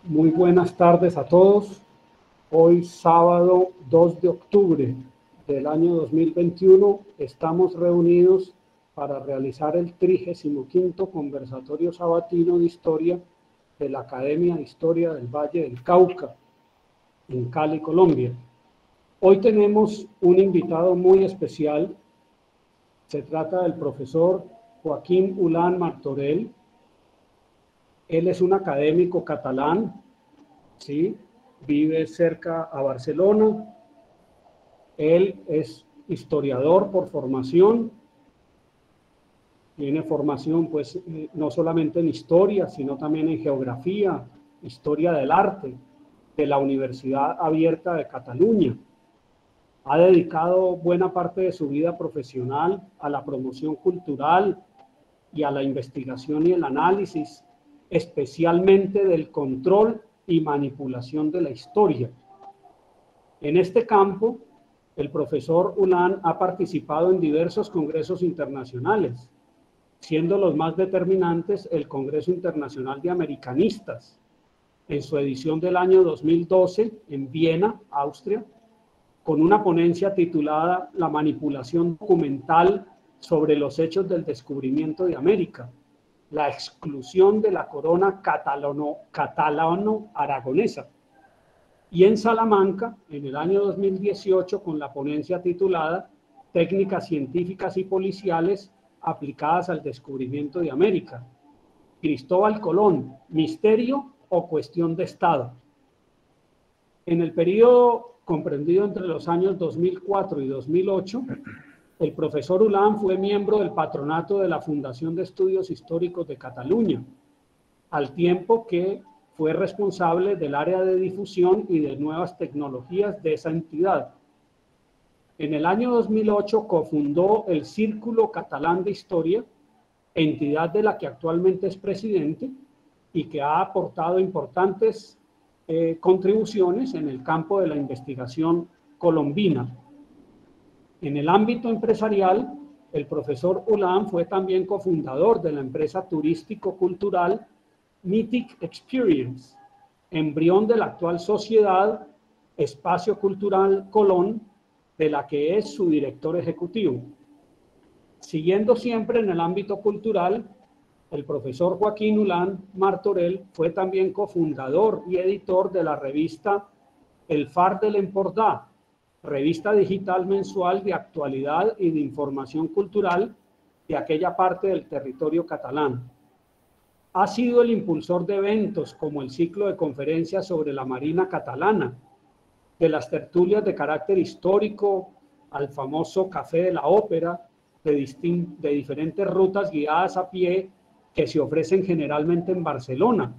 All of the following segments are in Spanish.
Muy buenas tardes a todos. Hoy sábado 2 de octubre del año 2021 estamos reunidos para realizar el 35º conversatorio sabatino de historia de la Academia de Historia del Valle del Cauca en Cali, Colombia. Hoy tenemos un invitado muy especial. Se trata del profesor Joaquín Ullán Martorell. Él es un académico catalán, ¿sí? Vive cerca a Barcelona. Él es historiador por formación. Tiene formación, pues, no solamente en historia, sino también en geografía, historia del arte, de la Universidad Abierta de Cataluña. Ha dedicado buena parte de su vida profesional a la promoción cultural y a la investigación y el análisis, especialmente del control y manipulación de la historia. En este campo, el profesor Ullán ha participado en diversos congresos internacionales, siendo los más determinantes el Congreso Internacional de Americanistas, en su edición del año 2012 en Viena, Austria, con una ponencia titulada La manipulación documental sobre los hechos del descubrimiento de América, la exclusión de la corona catalano-aragonesa. Y en Salamanca, en el año 2018, con la ponencia titulada Técnicas científicas y policiales aplicadas al descubrimiento de América. Cristóbal Colón, misterio o cuestión de Estado. En el periodo comprendido entre los años 2004 y 2008, el profesor Ullán fue miembro del patronato de la Fundación de Estudios Históricos de Cataluña, al tiempo que fue responsable del área de difusión y de nuevas tecnologías de esa entidad. En el año 2008 cofundó el Círculo Catalán de Historia, entidad de la que actualmente es presidente y que ha aportado importantes contribuciones en el campo de la investigación colombina. En el ámbito empresarial, el profesor Ullán fue también cofundador de la empresa turístico-cultural Mythic Experience, embrión de la actual sociedad Espacio Cultural Colón, de la que es su director ejecutivo. Siguiendo siempre en el ámbito cultural, el profesor Joaquín Ullán Martorell fue también cofundador y editor de la revista El Far de l'Empordà, revista digital mensual de actualidad y de información cultural de aquella parte del territorio catalán. Ha sido el impulsor de eventos como el ciclo de conferencias sobre la Marina catalana, de las tertulias de carácter histórico al famoso Café de la Ópera, de diferentes rutas guiadas a pie que se ofrecen generalmente en Barcelona,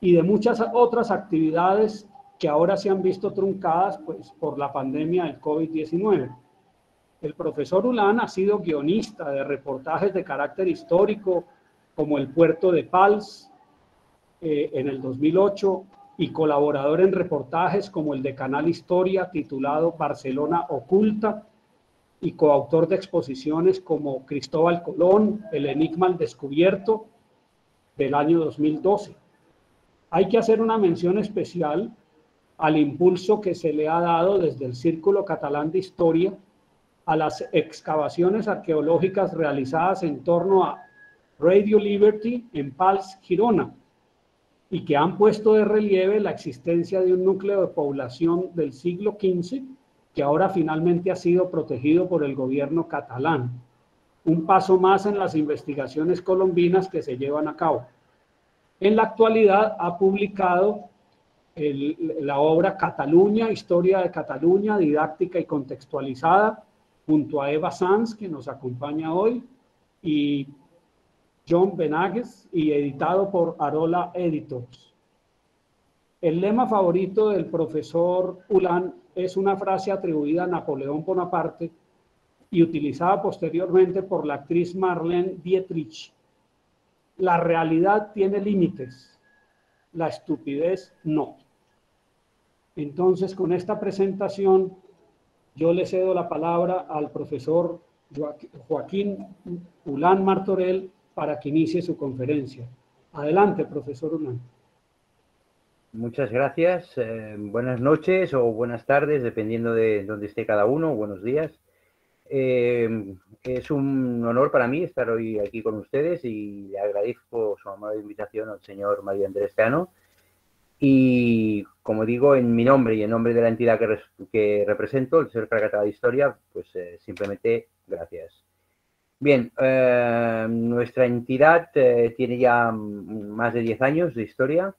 y de muchas otras actividades que ahora se han visto truncadas, pues, por la pandemia del COVID-19. El profesor Ullán ha sido guionista de reportajes de carácter histórico, como El Puerto de Pals, en el 2008, y colaborador en reportajes como el de Canal Historia, titulado Barcelona Oculta, y coautor de exposiciones como Cristóbal Colón, El Enigma al Descubierto, del año 2012. Hay que hacer una mención especial al impulso que se le ha dado desde el Círculo Catalán de Historia a las excavaciones arqueológicas realizadas en torno a Radio Liberty en Pals, Girona, y que han puesto de relieve la existencia de un núcleo de población del siglo XV que ahora finalmente ha sido protegido por el gobierno catalán. Un paso más en las investigaciones colombinas que se llevan a cabo. En la actualidad ha publicado la obra Cataluña, Historia de Cataluña, didáctica y contextualizada, junto a Eva Sanz, que nos acompaña hoy, y John Benages, y editado por Arola Editors. El lema favorito del profesor Ullán es una frase atribuida a Napoleón Bonaparte y utilizada posteriormente por la actriz Marlene Dietrich. La realidad tiene límites, la estupidez no. Entonces, con esta presentación, yo le cedo la palabra al profesor Joaquín Ullán Martorell para que inicie su conferencia. Adelante, profesor Ullán. Muchas gracias. Buenas noches o buenas tardes, dependiendo de dónde esté cada uno. Buenos días. Es un honor para mí estar hoy aquí con ustedes y le agradezco su amable invitación al señor María Andrés Cano. Y como digo, en mi nombre y en nombre de la entidad que represento, el Ser Krakatau de Historia, pues simplemente gracias. Bien, nuestra entidad tiene ya más de 10 años de historia.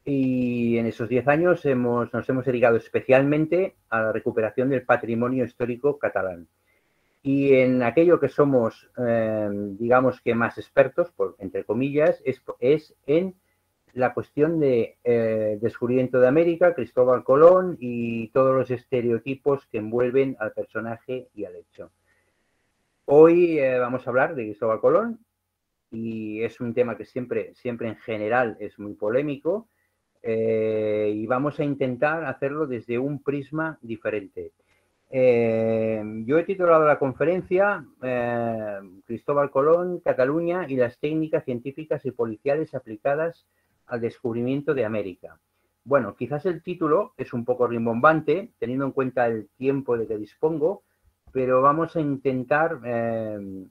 Y en esos 10 años nos hemos dedicado especialmente a la recuperación del patrimonio histórico catalán. Y en aquello que somos, digamos que más expertos, entre comillas, es en la cuestión de descubrimiento de América, Cristóbal Colón y todos los estereotipos que envuelven al personaje y al hecho. Hoy vamos a hablar de Cristóbal Colón y es un tema que siempre en general es muy polémico. Y vamos a intentar hacerlo desde un prisma diferente. Yo he titulado la conferencia Cristóbal Colón, Cataluña y las técnicas científicas y policiales aplicadas al descubrimiento de América. Bueno, quizás el título es un poco rimbombante, teniendo en cuenta el tiempo de que dispongo, pero vamos a intentar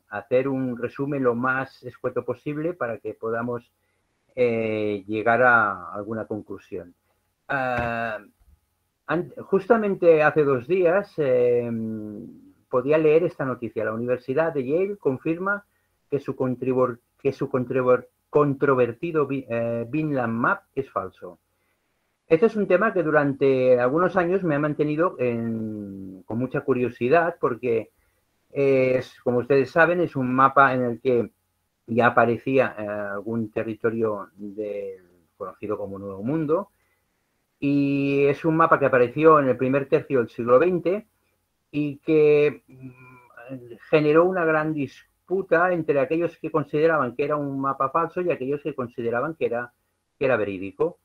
hacer un resumen lo más escueto posible para que podamos llegar a alguna conclusión. Justamente hace 2 días podía leer esta noticia. La Universidad de Yale confirma que su controvertido Vinland Map es falso. Este es un tema que durante algunos años me ha mantenido con mucha curiosidad porque, como ustedes saben, es un mapa en el que ya aparecía algún territorio conocido como Nuevo Mundo, y es un mapa que apareció en el primer tercio del siglo XX y que generó una gran disputa entre aquellos que consideraban que era un mapa falso y aquellos que consideraban que era verídico.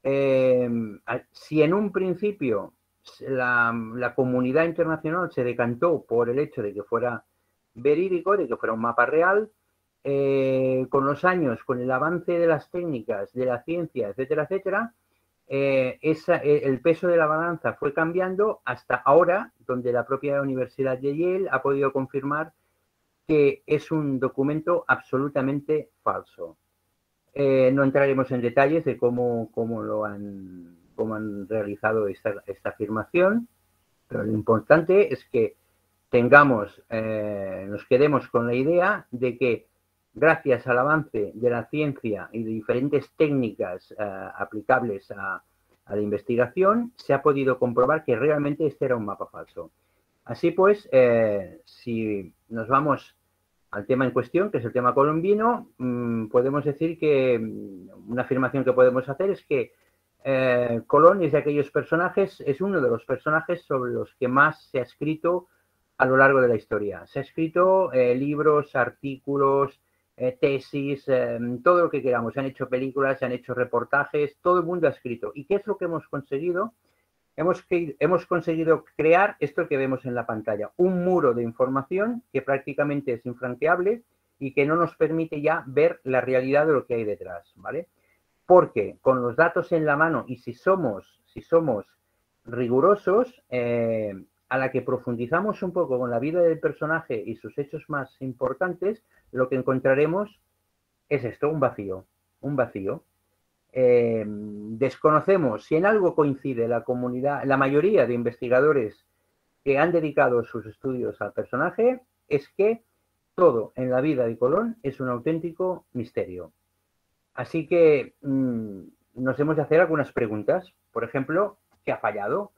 Si en un principio la comunidad internacional se decantó por el hecho de que fuera verídico, de que fuera un mapa real, con los años, con el avance de las técnicas, de la ciencia, etcétera, etcétera, el peso de la balanza fue cambiando hasta ahora, donde la propia Universidad de Yale ha podido confirmar que es un documento absolutamente falso. No entraremos en detalles de cómo han realizado esta afirmación, pero lo importante es que nos quedemos con la idea de que gracias al avance de la ciencia y de diferentes técnicas aplicables a la investigación, se ha podido comprobar que realmente este era un mapa falso. Así pues, si nos vamos al tema en cuestión, que es el tema colombino, podemos decir que una afirmación que podemos hacer es que Colón es de aquellos personajes, es uno de los personajes sobre los que más se ha escrito a lo largo de la historia. Se ha escrito libros, artículos, tesis, todo lo que queramos. Se han hecho películas, se han hecho reportajes, todo el mundo ha escrito. ¿Y qué es lo que hemos conseguido? Hemos conseguido crear esto que vemos en la pantalla, un muro de información que prácticamente es infranqueable y que no nos permite ya ver la realidad de lo que hay detrás, ¿vale? Porque con los datos en la mano y si somos rigurosos, a la que profundizamos un poco con la vida del personaje y sus hechos más importantes, lo que encontraremos es esto, un vacío, un vacío. Desconocemos si en algo coincide la mayoría de investigadores que han dedicado sus estudios al personaje, es que todo en la vida de Colón es un auténtico misterio. Así que nos hemos de hacer algunas preguntas. Por ejemplo, ¿qué ha fallado?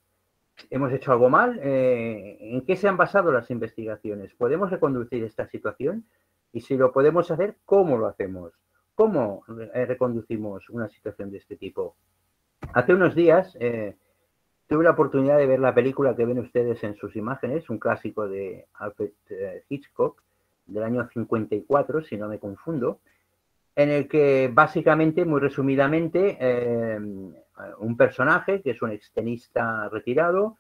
¿Hemos hecho algo mal? ¿En qué se han basado las investigaciones? ¿Podemos reconducir esta situación? Y si lo podemos hacer, ¿cómo lo hacemos? ¿Cómo reconducimos una situación de este tipo? Hace unos días tuve la oportunidad de ver la película que ven ustedes en sus imágenes, un clásico de Alfred Hitchcock, del año 54, si no me confundo, en el que básicamente, muy resumidamente, un personaje que es un extenista retirado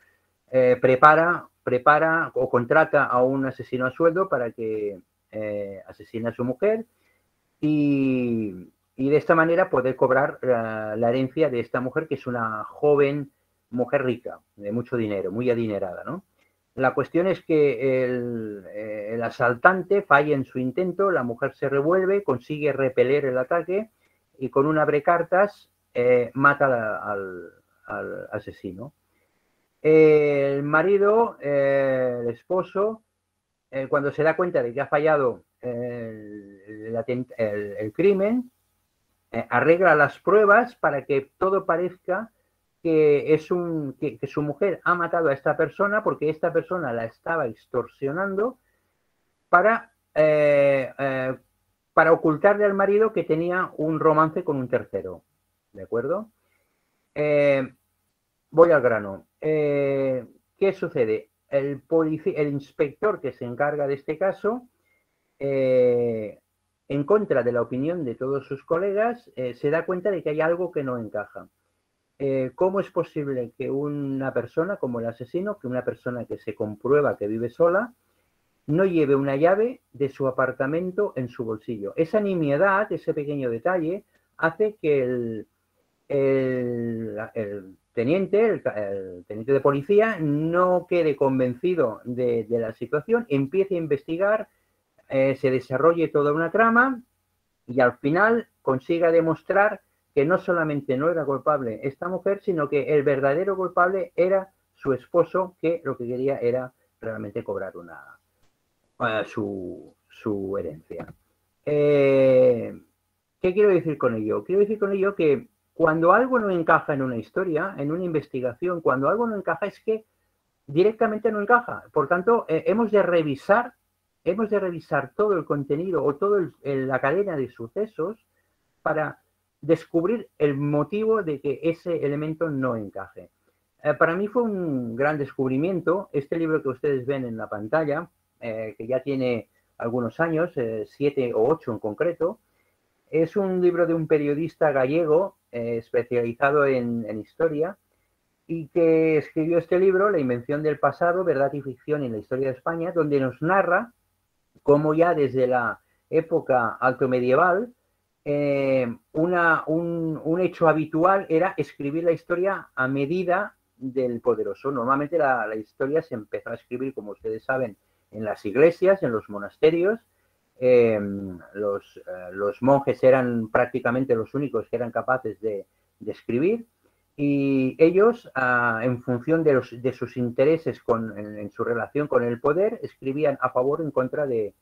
prepara o contrata a un asesino a sueldo para que asesine a su mujer y y de esta manera poder cobrar la herencia de esta mujer, que es una joven mujer rica, de mucho dinero, muy adinerada, ¿no? La cuestión es que el asaltante falla en su intento, la mujer se revuelve, consigue repeler el ataque y con un abrecartas mata al asesino. El marido, el esposo, cuando se da cuenta de que ha fallado el crimen, arregla las pruebas para que todo parezca que su mujer ha matado a esta persona porque esta persona la estaba extorsionando para ocultarle al marido que tenía un romance con un tercero. ¿De acuerdo? Voy al grano. ¿Qué sucede? El inspector que se encarga de este caso, en contra de la opinión de todos sus colegas, se da cuenta de que hay algo que no encaja. ¿Cómo es posible que una persona como el asesino, que una persona que se comprueba que vive sola, no lleve una llave de su apartamento en su bolsillo? Esa nimiedad, ese pequeño detalle, hace que el teniente de policía no quede convencido de la situación, empiece a investigar, se desarrolle toda una trama y al final consiga demostrar que no solamente no era culpable esta mujer, sino que el verdadero culpable era su esposo, que lo que quería era realmente cobrar su herencia. ¿Qué quiero decir con ello? Quiero decir con ello que cuando algo no encaja en una historia, en una investigación, cuando algo no encaja es que directamente no encaja. Por tanto, hemos de revisar todo el contenido o toda la cadena de sucesos para descubrir el motivo de que ese elemento no encaje. Para mí fue un gran descubrimiento este libro que ustedes ven en la pantalla, que ya tiene algunos años, 7 o 8 en concreto. Es un libro de un periodista gallego especializado en historia y que escribió este libro, La invención del pasado, verdad y ficción en la historia de España, donde nos narra cómo ya desde la época altomedieval un hecho habitual era escribir la historia a medida del poderoso. Normalmente la historia se empezó a escribir, como ustedes saben, en las iglesias, en los monasterios. Los monjes eran prácticamente los únicos que eran capaces de escribir, y ellos, en función de sus intereses en su relación con el poder, escribían a favor o en contra de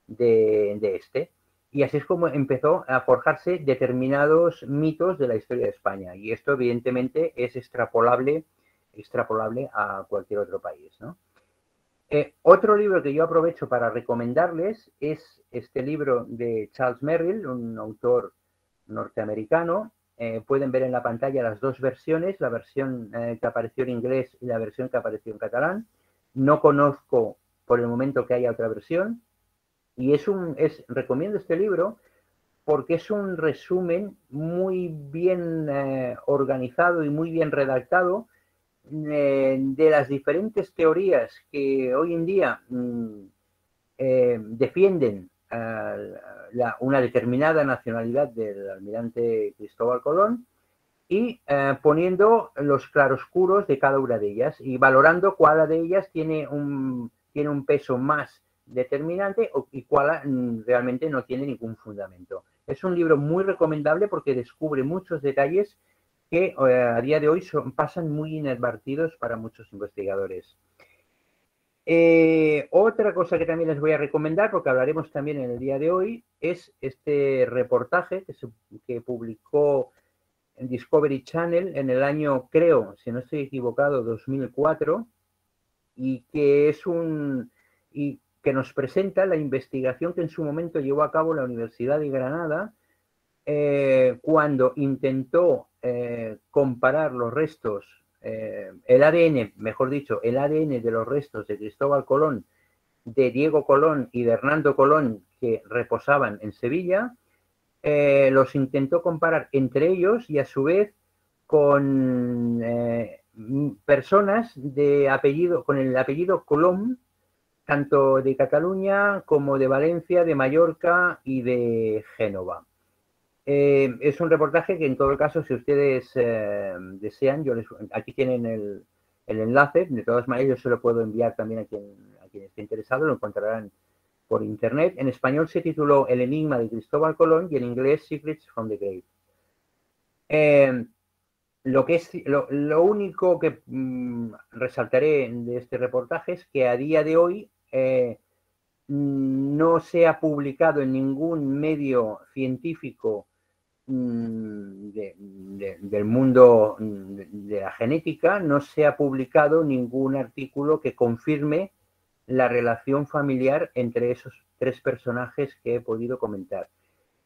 este. Y así es como empezó a forjarse determinados mitos de la historia de España. Y esto, evidentemente, es extrapolable a cualquier otro país, ¿no? Otro libro que yo aprovecho para recomendarles es este libro de Charles Merrill, un autor norteamericano. Pueden ver en la pantalla las dos versiones, la versión que apareció en inglés y la versión que apareció en catalán. No conozco por el momento que haya otra versión. Y recomiendo este libro porque es un resumen muy bien organizado y muy bien redactado de las diferentes teorías que hoy en día defienden una determinada nacionalidad del almirante Cristóbal Colón y poniendo los claroscuros de cada una de ellas y valorando cuál de ellas tiene un peso más determinante y cuál realmente no tiene ningún fundamento. Es un libro muy recomendable porque descubre muchos detalles que a día de hoy pasan muy inadvertidos para muchos investigadores. Otra cosa que también les voy a recomendar, porque hablaremos también en el día de hoy, es este reportaje que publicó en Discovery Channel en el año, creo, si no estoy equivocado, 2004, y que que nos presenta la investigación que en su momento llevó a cabo la Universidad de Granada cuando intentó comparar los restos, el ADN, mejor dicho, el ADN de los restos de Cristóbal Colón, de Diego Colón y de Hernando Colón que reposaban en Sevilla. Los intentó comparar entre ellos y a su vez con personas con el apellido Colón, tanto de Cataluña como de Valencia, de Mallorca y de Génova. Es un reportaje que en todo caso, si ustedes desean, aquí tienen el enlace. De todas maneras, yo se lo puedo enviar también a quien esté interesado, lo encontrarán por internet. En español se tituló El enigma de Cristóbal Colón y en inglés Secrets from the Grave. Lo único que resaltaré de este reportaje es que a día de hoy no se ha publicado en ningún medio científico del mundo de la genética, no se ha publicado ningún artículo que confirme la relación familiar entre esos tres personajes que he podido comentar.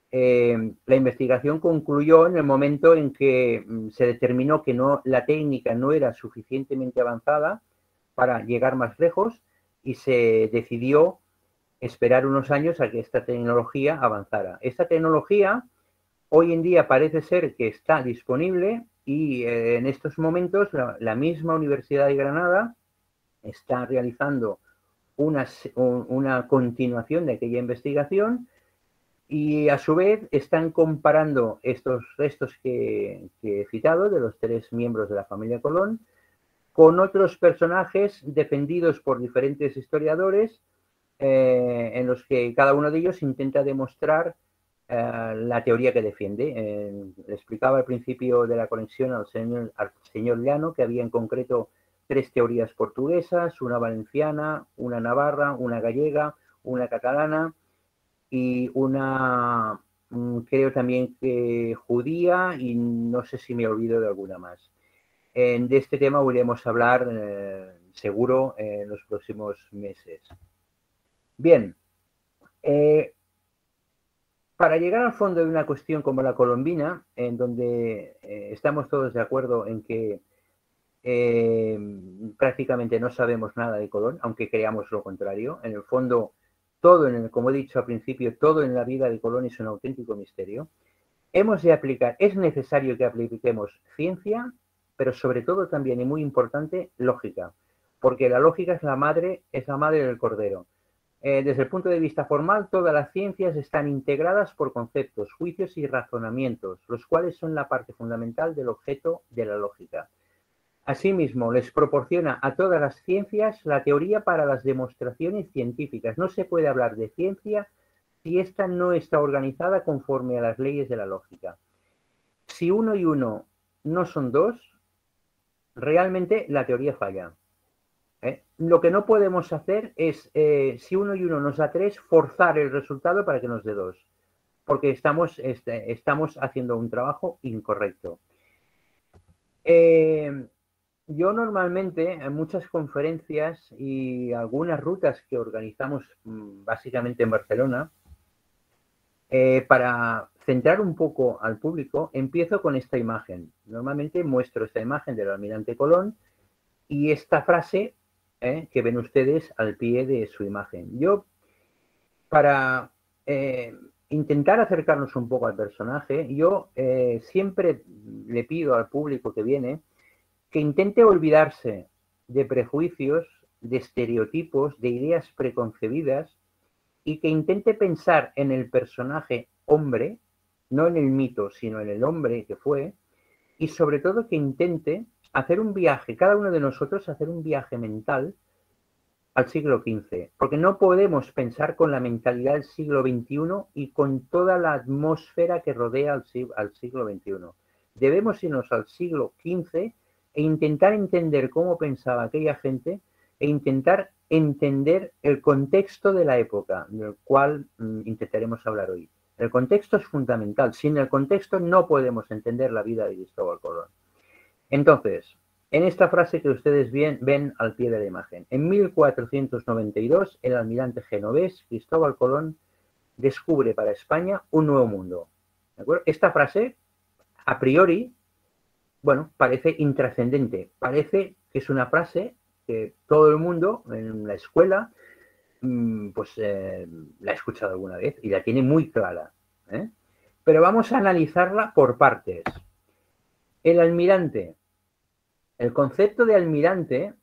La investigación concluyó en el momento en que se determinó que la técnica no era suficientemente avanzada para llegar más lejos y se decidió esperar unos años a que esta tecnología avanzara. Esta tecnología hoy en día parece ser que está disponible y en estos momentos la misma Universidad de Granada está realizando una continuación de aquella investigación y a su vez están comparando estos restos que he citado de los tres miembros de la familia Colón con otros personajes defendidos por diferentes historiadores en los que cada uno de ellos intenta demostrar la teoría que defiende. Le explicaba al principio de la conexión al señor Llano que había en concreto tres teorías portuguesas, una valenciana, una navarra, una gallega, una catalana y una, creo también que judía, y no sé si me olvido de alguna más. De este tema volveremos a hablar seguro en los próximos meses. Bien, para llegar al fondo de una cuestión como la colombina, en donde estamos todos de acuerdo en que prácticamente no sabemos nada de Colón, aunque creamos lo contrario. En el fondo, como he dicho al principio, todo en la vida de Colón es un auténtico misterio. Es necesario que apliquemos ciencia, pero sobre todo también, y muy importante, lógica, porque la lógica es la madre del cordero. Desde el punto de vista formal, todas las ciencias están integradas por conceptos, juicios y razonamientos, los cuales son la parte fundamental del objeto de la lógica. Asimismo, les proporciona a todas las ciencias la teoría para las demostraciones científicas. No se puede hablar de ciencia si ésta no está organizada conforme a las leyes de la lógica. Si uno y uno no son dos, realmente la teoría falla. Lo que no podemos hacer es, si uno y uno nos da tres, forzar el resultado para que nos dé dos, porque estamos haciendo un trabajo incorrecto. Yo normalmente en muchas conferencias y algunas rutas que organizamos básicamente en Barcelona, para centrar un poco al público, empiezo con esta imagen. Normalmente muestro esta imagen del almirante Colón y esta frase que ven ustedes al pie de su imagen. Yo, para intentar acercarnos un poco al personaje, yo siempre le pido al público que viene que intente olvidarse de prejuicios, de estereotipos, de ideas preconcebidas y que intente pensar en el personaje hombre, no en el mito, sino en el hombre que fue, y sobre todo que intente hacer un viaje, cada uno de nosotros hacer un viaje mental al siglo XV, porque no podemos pensar con la mentalidad del siglo XXI y con toda la atmósfera que rodea al siglo XXI. Debemos irnos al siglo XV e intentar entender cómo pensaba aquella gente e intentar entender el contexto de la época, del cual intentaremos hablar hoy. El contexto es fundamental. Sin el contexto no podemos entender la vida de Cristóbal Colón. Entonces, en esta frase que ustedes ven al pie de la imagen, en 1492, el almirante genovés Cristóbal Colón descubre para España un nuevo mundo. ¿De acuerdo? Esta frase, a priori, bueno, parece intrascendente, parece que es una frase que todo el mundo en la escuela pues la ha escuchado alguna vez y la tiene muy clara. Pero vamos a analizarla por partes. El almirante. El concepto de almirante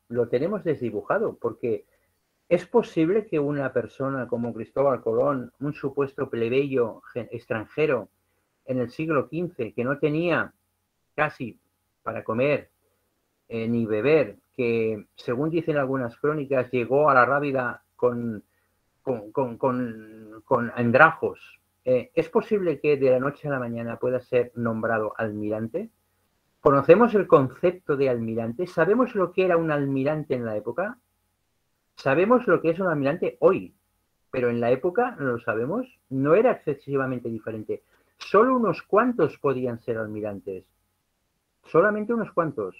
lo tenemos desdibujado porque ¿Es posible que una persona como Cristóbal Colón, un supuesto plebeyo extranjero en el siglo XV, que no tenía casi para comer ni beber, que según dicen algunas crónicas llegó a la Rábida con andrajos, ¿es posible que de la noche a la mañana pueda ser nombrado almirante? ¿Conocemos el concepto de almirante? ¿Sabemos lo que era un almirante en la época? Sabemos lo que es un almirante hoy, pero en la época, no lo sabemos, no era excesivamente diferente. Solo unos cuantos podían ser almirantes, solamente unos cuantos.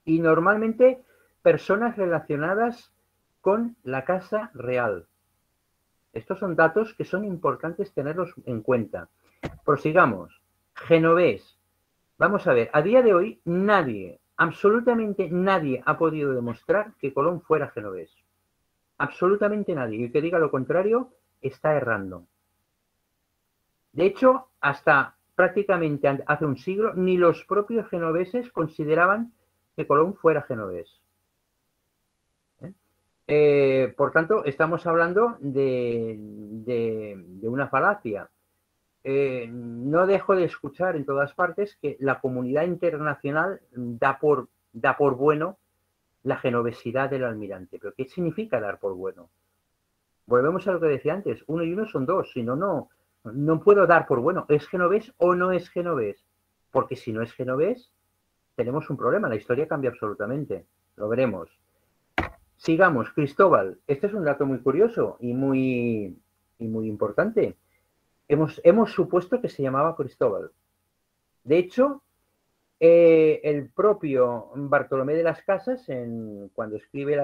Y normalmente personas relacionadas con la Casa Real. Estos son datos que son importantes tenerlos en cuenta. Prosigamos. Genovés. Vamos a ver, a día de hoy nadie, absolutamente nadie ha podido demostrar que Colón fuera genovés. Absolutamente nadie. Y el que diga lo contrario está errando. De hecho, hasta prácticamente hace un siglo, ni los propios genoveses consideraban que Colón fuera genovés. Por tanto, estamos hablando de una falacia. No dejo de escuchar en todas partes que la comunidad internacional da por bueno la genovesidad del almirante. ¿Pero qué significa dar por bueno? Volvemos a lo que decía antes, 1 y 1 son 2, si no, no puedo dar por bueno, ¿es genovés o no es genovés? Porque si no es genovés, tenemos un problema, la historia cambia absolutamente, lo veremos. Sigamos, Cristóbal, este es un dato muy curioso y muy importante. Hemos supuesto que se llamaba Cristóbal. De hecho, el propio Bartolomé de las Casas, cuando escribe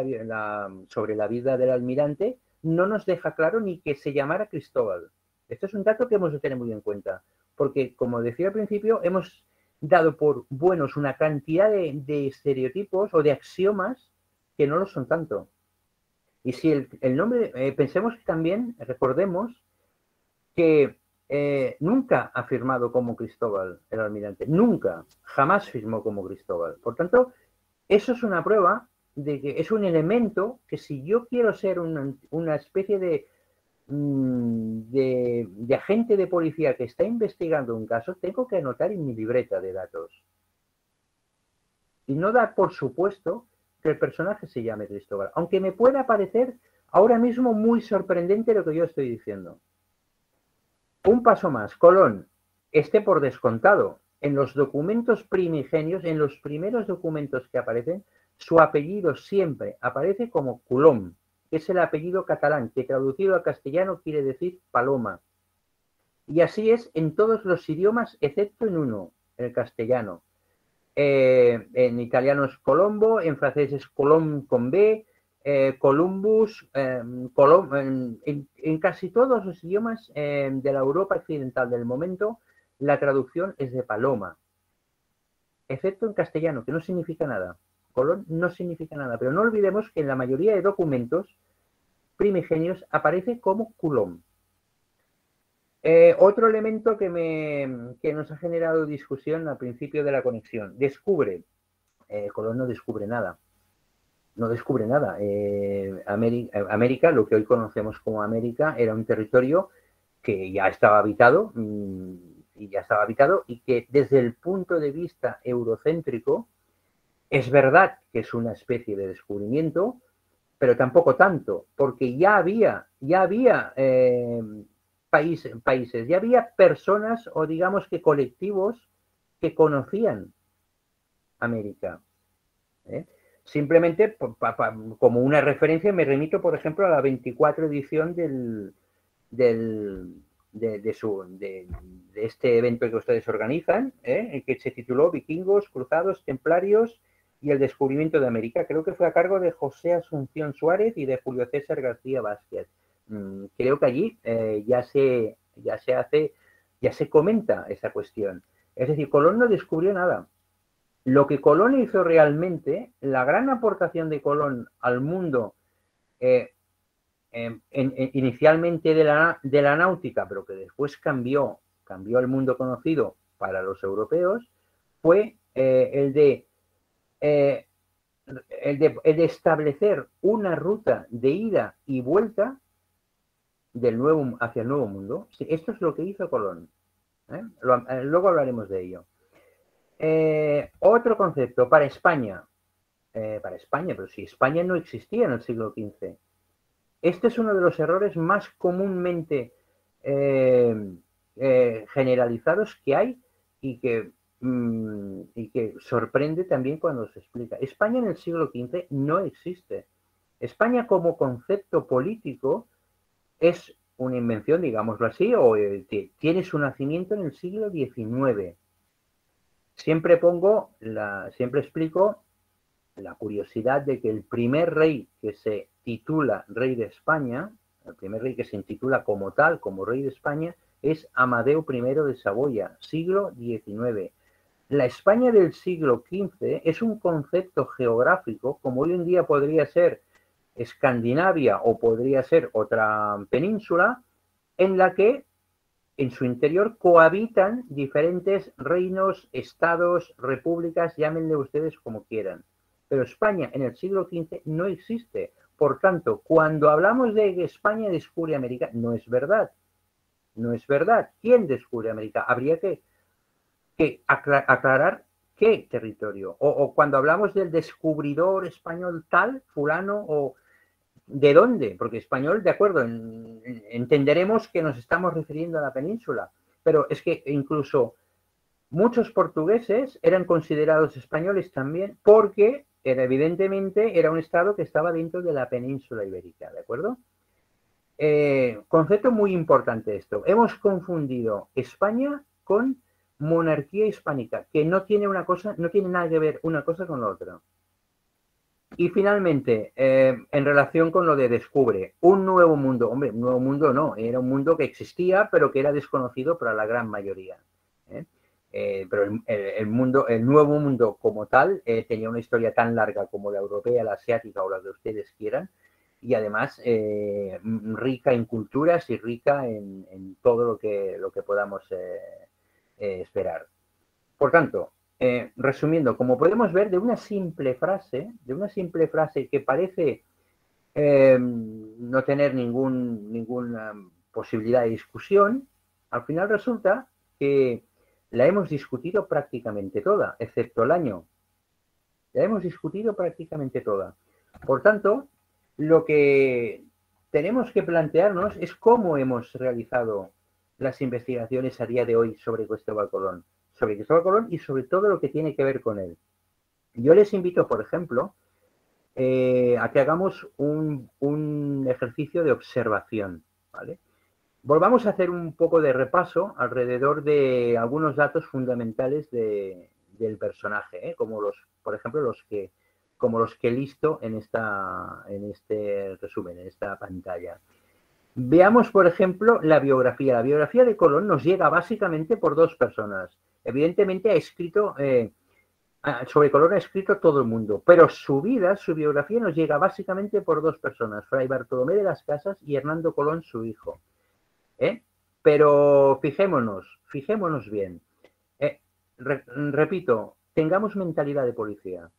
sobre la vida del almirante, no nos deja claro ni que se llamara Cristóbal. Esto es un dato que hemos de tener muy en cuenta, porque, como decía al principio, hemos dado por buenos una cantidad de estereotipos o de axiomas que no lo son tanto. Y si el nombre, pensemos que también, recordemos que nunca ha firmado como Cristóbal el almirante, nunca, jamás firmó como Cristóbal. Por tanto, eso es una prueba de que es un elemento que si yo quiero ser una especie de agente de policía que está investigando un caso, tengo que anotar en mi libreta de datos. Y no dar por supuesto que el personaje se llame Cristóbal, aunque me pueda parecer ahora mismo muy sorprendente lo que yo estoy diciendo. Un paso más, Colón, por descontado, en los documentos primigenios, en los primeros documentos que aparecen, su apellido siempre aparece como Colom, que es el apellido catalán, que traducido al castellano quiere decir paloma. Y así es en todos los idiomas, excepto en uno, el castellano. En italiano es Colombo, en francés es Colom con B, Columbus, en casi todos los idiomas de la Europa occidental del momento, la traducción es de paloma, excepto en castellano, que no significa nada. Colón no significa nada, pero no olvidemos que en la mayoría de documentos primigenios aparece como Colom. Otro elemento que nos ha generado discusión al principio de la conexión. Colón no descubre nada. No descubre nada. América, lo que hoy conocemos como América, era un territorio que ya estaba habitado y que desde el punto de vista eurocéntrico es verdad que es una especie de descubrimiento, pero tampoco tanto, porque ya había países, ya había personas o digamos que colectivos que conocían América. Simplemente como una referencia me remito, por ejemplo, a la 24 edición de este evento que ustedes organizan, que se tituló Vikingos, Cruzados, Templarios y el descubrimiento de América. Creo que fue a cargo de José Asunción Suárez y de Julio César García Vázquez. Creo que allí ya se comenta esa cuestión. Es decir, Colón no descubrió nada. Lo que Colón hizo realmente, la gran aportación de Colón al mundo, inicialmente de la náutica, pero que después cambió el mundo conocido para los europeos, fue el de el de establecer una ruta de ida y vuelta hacia el Nuevo Mundo. Sí, esto es lo que hizo Colón. Luego hablaremos de ello. Otro concepto para España. Pero si España no existía en el siglo XV. Este es uno de los errores más comúnmente generalizados que hay y que sorprende también cuando se explica. España en el siglo XV no existe. España como concepto político es una invención, digámoslo así, o tiene su nacimiento en el siglo XIX. Siempre explico la curiosidad de que el primer rey que se titula rey de España, el primer rey que se intitula como tal, como rey de España, es Amadeo I de Saboya, siglo XIX. La España del siglo XV es un concepto geográfico, como hoy en día podría ser Escandinavia o podría ser otra península, en la que en su interior cohabitan diferentes reinos, estados, repúblicas, llámenle ustedes como quieran. Pero España en el siglo XV no existe. Por tanto, cuando hablamos de que España descubre América, no es verdad. No es verdad. ¿Quién descubre América? Habría que aclarar qué territorio. O cuando hablamos del descubridor español tal, fulano, o ¿de dónde? Porque español, de acuerdo, entenderemos que nos estamos refiriendo a la península. Pero es que incluso muchos portugueses eran considerados españoles también porque evidentemente era un estado que estaba dentro de la península ibérica, ¿de acuerdo? Concepto muy importante esto. Hemos confundido España con monarquía hispánica, que no tiene nada que ver una cosa con la otra. Y finalmente, en relación con lo de descubre, un nuevo mundo. Hombre, un nuevo mundo no, era un mundo que existía, pero que era desconocido para la gran mayoría. Pero el nuevo mundo como tal tenía una historia tan larga como la europea, la asiática o la que ustedes quieran, y además rica en culturas y rica en todo lo que podamos esperar. Por tanto, resumiendo, como podemos ver, de una simple frase que parece no tener ninguna posibilidad de discusión, al final resulta que la hemos discutido prácticamente toda, excepto el año. La hemos discutido prácticamente toda. Por tanto, lo que tenemos que plantearnos es cómo hemos realizado las investigaciones a día de hoy sobre Cristóbal Colón. Y sobre todo lo que tiene que ver con él. Yo les invito, por ejemplo, a que hagamos un ejercicio de observación, ¿vale? Volvamos a hacer un poco de repaso alrededor de algunos datos fundamentales del personaje, por ejemplo, los que listo en este resumen, en esta pantalla. Veamos, por ejemplo, la biografía. La biografía de Colón nos llega básicamente por dos personas. Evidentemente sobre Colón ha escrito todo el mundo, pero su biografía nos llega básicamente por dos personas, Fray Bartolomé de las Casas y Hernando Colón, su hijo. Pero fijémonos bien. Repito, tengamos mentalidad de policía.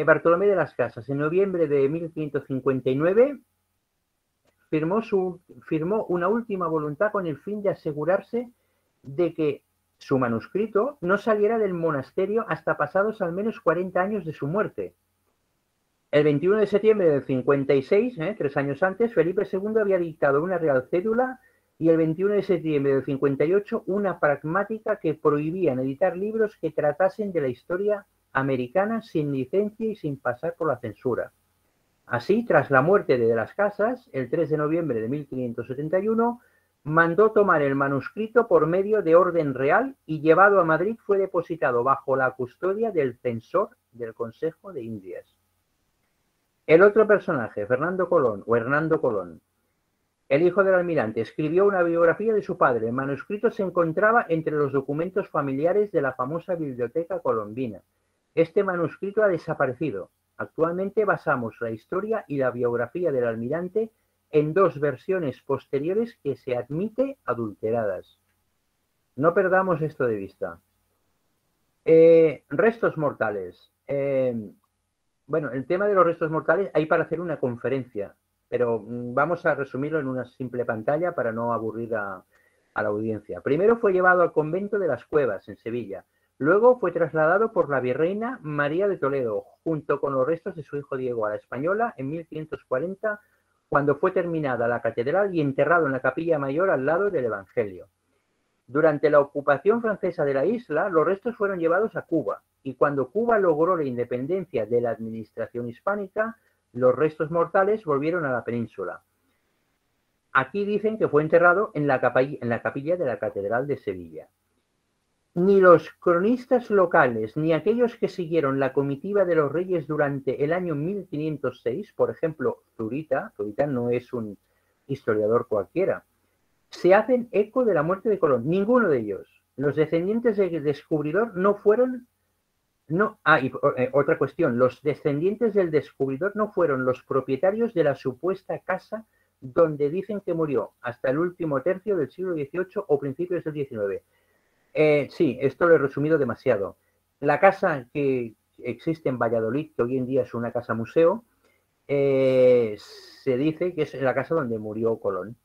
Bartolomé de las Casas, en noviembre de 1559, firmó una última voluntad con el fin de asegurarse de que su manuscrito no saliera del monasterio hasta pasados al menos 40 años de su muerte. El 21 de septiembre del 56, 3 años antes, Felipe II había dictado una real cédula y el 21 de septiembre del 58 una pragmática que prohibían editar libros que tratasen de la historia americana sin licencia y sin pasar por la censura. Así, tras la muerte de las Casas, el 3 de noviembre de 1571, mandó tomar el manuscrito por medio de orden real y llevado a Madrid fue depositado bajo la custodia del censor del Consejo de Indias. El otro personaje, Fernando Colón o Hernando Colón, el hijo del almirante, escribió una biografía de su padre. El manuscrito se encontraba entre los documentos familiares de la famosa Biblioteca Colombina. Este manuscrito ha desaparecido. Actualmente basamos la historia y la biografía del almirante en dos versiones posteriores que se admite adulteradas. No perdamos esto de vista. Restos mortales. Bueno, el tema de los restos mortales hay para hacer una conferencia, pero vamos a resumirlo en una simple pantalla para no aburrir a la audiencia. Primero fue llevado al convento de las Cuevas, en Sevilla. Luego fue trasladado por la virreina María de Toledo, junto con los restos de su hijo Diego, a la Española en 1540, cuando fue terminada la catedral y enterrado en la capilla mayor al lado del Evangelio. Durante la ocupación francesa de la isla, los restos fueron llevados a Cuba, y cuando Cuba logró la independencia de la administración hispánica, los restos mortales volvieron a la península. Aquí dicen que fue enterrado en la capilla de la Catedral de Sevilla. Ni los cronistas locales, ni aquellos que siguieron la comitiva de los reyes durante el año 1506, por ejemplo, Zurita no es un historiador cualquiera, se hacen eco de la muerte de Colón. Ninguno de ellos. Los descendientes del descubridor no fueron... otra cuestión. Los descendientes del descubridor no fueron los propietarios de la supuesta casa donde dicen que murió hasta el último tercio del siglo XVIII o principios del XIX. Sí, esto lo he resumido demasiado. La casa que existe en Valladolid, que hoy en día es una casa museo, se dice que es la casa donde murió Colón.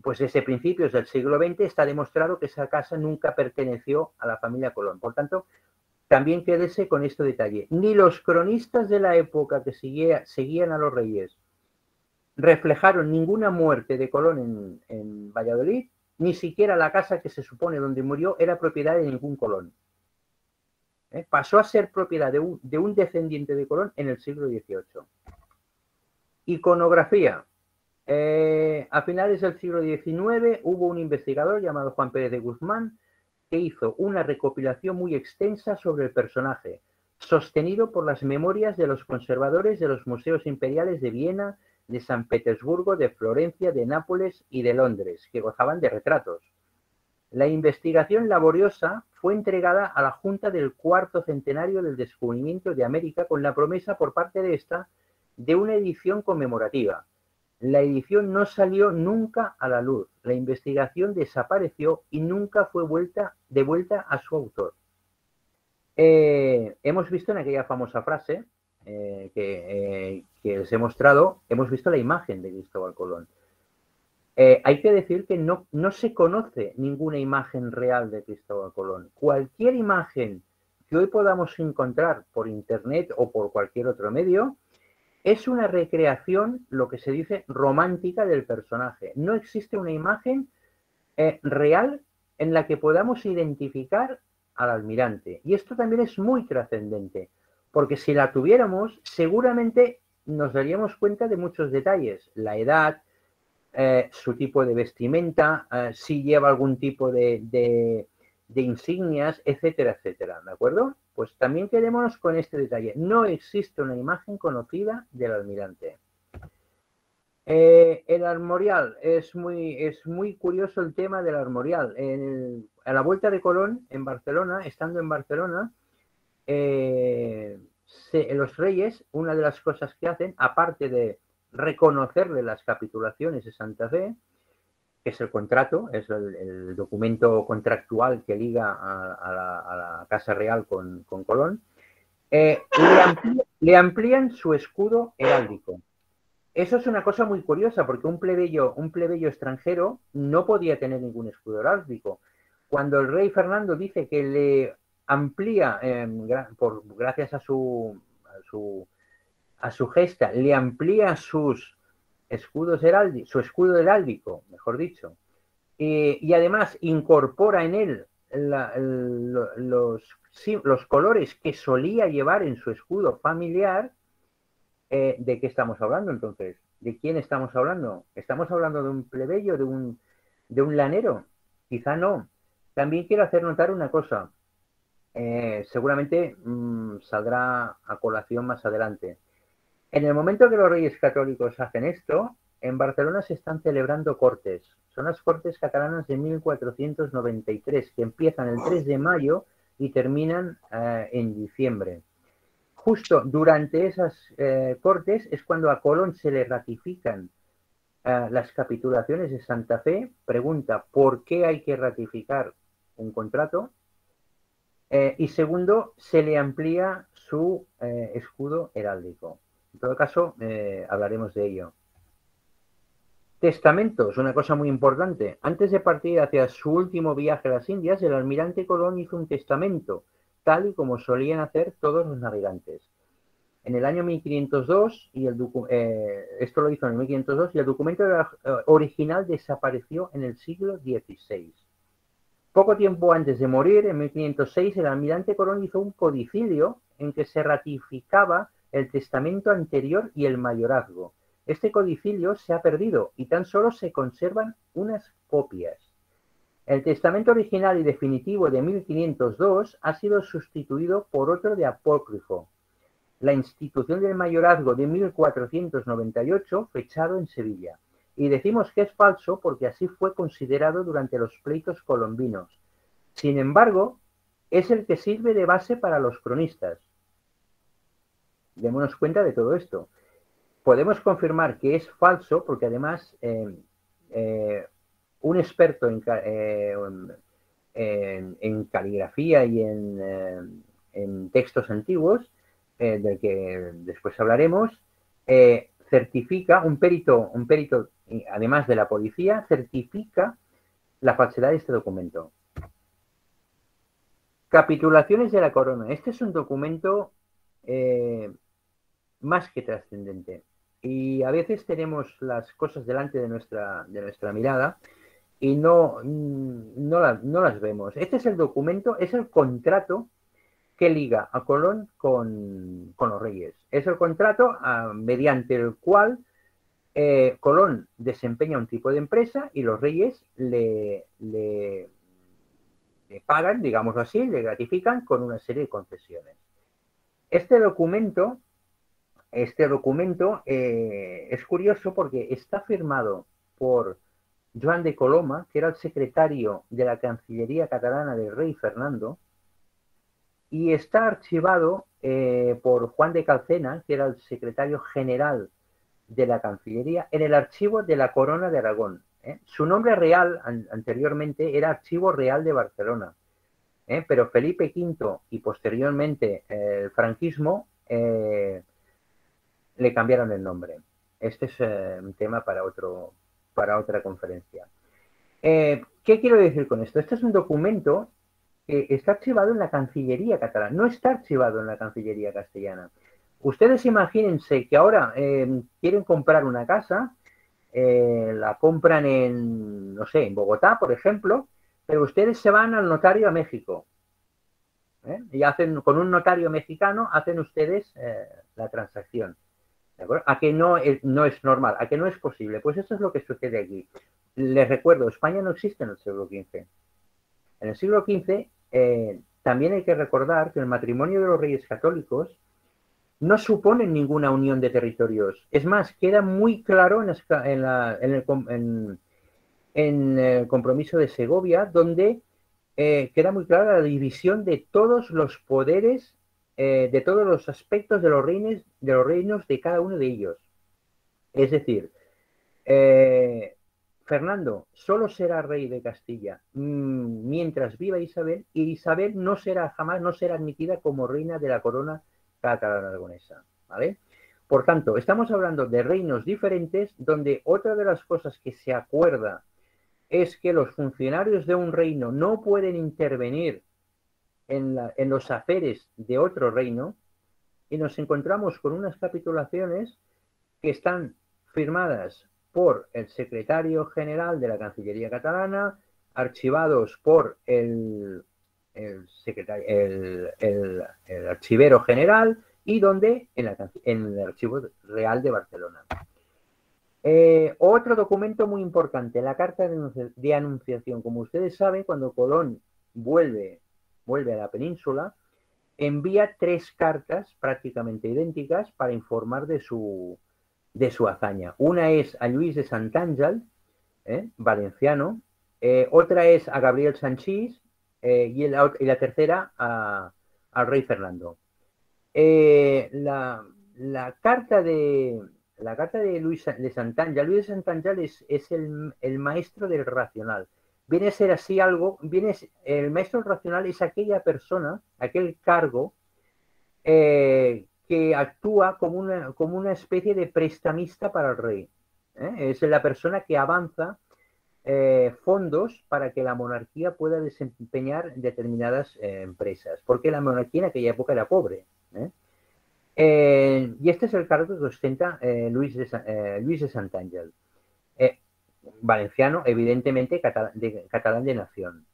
Pues desde principios del siglo XX está demostrado que esa casa nunca perteneció a la familia Colón. Por tanto, también quédese con este detalle. Ni los cronistas de la época que seguían a los reyes reflejaron ninguna muerte de Colón en Valladolid, ni siquiera la casa que se supone donde murió era propiedad de ningún Colón. Pasó a ser propiedad de un descendiente de Colón en el siglo XVIII. Iconografía. A finales del siglo XIX hubo un investigador llamado Juan Pérez de Guzmán que hizo una recopilación muy extensa sobre el personaje, sostenido por las memorias de los conservadores de los museos imperiales de Viena, de San Petersburgo, de Florencia, de Nápoles y de Londres, que gozaban de retratos. La investigación laboriosa fue entregada a la Junta del cuarto centenario del descubrimiento de América con la promesa por parte de esta de una edición conmemorativa. La edición no salió nunca a la luz. La investigación desapareció y nunca fue devuelta a su autor. Hemos visto en aquella famosa frase que les he mostrado, hemos visto la imagen de Cristóbal Colón. Hay que decir que no se conoce ninguna imagen real de Cristóbal Colón. Cualquier imagen que hoy podamos encontrar por internet o por cualquier otro medio es una recreación, lo que se dice, romántica del personaje. No existe una imagen real en la que podamos identificar al almirante. Y esto también es muy trascendente, porque si la tuviéramos, seguramente nos daríamos cuenta de muchos detalles. La edad, su tipo de vestimenta, si lleva algún tipo de insignias, etcétera, etcétera. ¿De acuerdo? Pues también quedémonos con este detalle. No existe una imagen conocida del almirante. El armorial. Es muy curioso el tema del armorial. A la vuelta de Colón, en Barcelona, estando en Barcelona, los reyes, una de las cosas que hacen, aparte de reconocerle las capitulaciones de Santa Fe, que es el contrato, es el documento contractual que liga a la Casa Real con Colón, le amplían su escudo heráldico. Eso es una cosa muy curiosa, porque un plebeyo extranjero no podía tener ningún escudo heráldico. Cuando el rey Fernando dice que le amplía, gracias a su gesta, le amplía sus escudos heráldicos, su escudo heráldico, mejor dicho, y además incorpora en él los colores que solía llevar en su escudo familiar. ¿De qué estamos hablando entonces? ¿De quién estamos hablando? ¿Estamos hablando de un plebeyo, de un lanero? Quizá no. También quiero hacer notar una cosa. Seguramente saldrá a colación más adelante. En el momento que los reyes católicos hacen esto, en Barcelona se están celebrando cortes. Son las cortes catalanas de 1493, que empiezan el 3 de mayo y terminan en diciembre. Justo durante esas cortes es cuando a Colón se le ratifican las capitulaciones de Santa Fe. Pregunta, ¿por qué hay que ratificar un contrato? Y segundo, se le amplía su escudo heráldico. En todo caso, hablaremos de ello. Testamentos, una cosa muy importante. Antes de partir hacia su último viaje a las Indias, el almirante Colón hizo un testamento, tal y como solían hacer todos los navegantes. En el año 1502, esto lo hizo en el 1502, y el documento original desapareció en el siglo XVI. Poco tiempo antes de morir, en 1506, el almirante Colón hizo un codicilio en que se ratificaba el testamento anterior y el mayorazgo. Este codicilio se ha perdido y tan solo se conservan unas copias. El testamento original y definitivo de 1502 ha sido sustituido por otro de apócrifo, la institución del mayorazgo de 1498, fechado en Sevilla. Y decimos que es falso porque así fue considerado durante los pleitos colombinos. Sin embargo, es el que sirve de base para los cronistas. Démonos cuenta de todo esto. Podemos confirmar que es falso porque además un experto en caligrafía y en textos antiguos, del que después hablaremos, certifica, un perito, además de la policía, certifica la falsedad de este documento. Capitulaciones de la corona. Este es un documento más que trascendente. Y a veces tenemos las cosas delante de nuestra mirada y no las vemos. Este es el documento, es el contrato que liga a Colón con los reyes. Es el contrato mediante el cual Colón desempeña un tipo de empresa y los reyes le pagan, digámoslo así, le gratifican con una serie de concesiones. Este documento es curioso porque está firmado por Joan de Coloma, que era el secretario de la Cancillería catalana del rey Fernando, y está archivado por Juan de Calcena, que era el secretario general de la Cancillería, en el archivo de la Corona de Aragón. Su nombre real anteriormente era Archivo Real de Barcelona, pero Felipe V y posteriormente el franquismo le cambiaron el nombre. Este es un tema para otra conferencia. ¿Qué quiero decir con esto? Este es un documento que está archivado en la Cancillería catalana, no está archivado en la Cancillería castellana. Ustedes imagínense que ahora quieren comprar una casa, la compran en, no sé, en Bogotá, por ejemplo, pero ustedes se van al notario a México. Y hacen, con un notario mexicano, hacen ustedes la transacción. ¿De acuerdo? ¿A que no es normal? ¿A que no es posible? Pues eso es lo que sucede aquí. Les recuerdo, España no existe en el siglo XV. En el siglo XV también hay que recordar que el matrimonio de los reyes católicos no supone ninguna unión de territorios. Es más, queda muy claro en el compromiso de Segovia, donde queda muy clara la división de todos los poderes, de todos los aspectos de los reinos de cada uno de ellos. Es decir, Fernando solo será rey de Castilla mientras viva Isabel, y Isabel jamás no será admitida como reina de la corona catalana aragonesa, ¿vale? Por tanto, estamos hablando de reinos diferentes, donde otra de las cosas que se acuerda es que los funcionarios de un reino no pueden intervenir en los afares de otro reino, y nos encontramos con unas capitulaciones que están firmadas por el secretario general de la Cancillería catalana, archivados por el archivero general, y donde en el Archivo Real de Barcelona. Otro documento muy importante, la Carta de Anunciación. Como ustedes saben, cuando Colón vuelve a la península, envía 3 cartas prácticamente idénticas para informar de su hazaña. Una es a Luis de Santàngel, valenciano, otra es a Gabriel Sanchís, y la tercera al rey Fernando. La carta de Luis de Santàngel. Luis de Santàngel es el maestro del racional. Viene a ser así algo, el maestro del racional es aquella persona, aquel cargo que actúa como una especie de prestamista para el rey. Es la persona que avanza fondos para que la monarquía pueda desempeñar determinadas empresas, porque la monarquía en aquella época era pobre. Y este es el cargo que ostenta Luis de Santàngel, valenciano, evidentemente catalán de nación.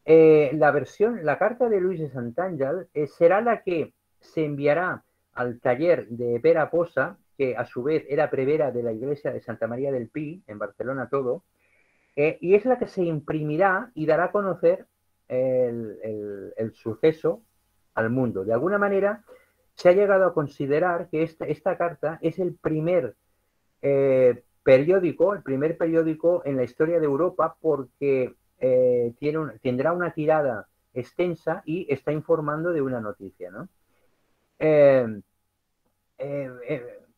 La carta de Luis de Santàngel será la que se enviará al taller de Pere Posa, que a su vez era prevera de la iglesia de Santa María del Pi, en Barcelona todo, y es la que se imprimirá y dará a conocer el suceso al mundo. De alguna manera, se ha llegado a considerar que esta carta es el primer periódico en la historia de Europa, porque tendrá una tirada extensa y está informando de una noticia, ¿no?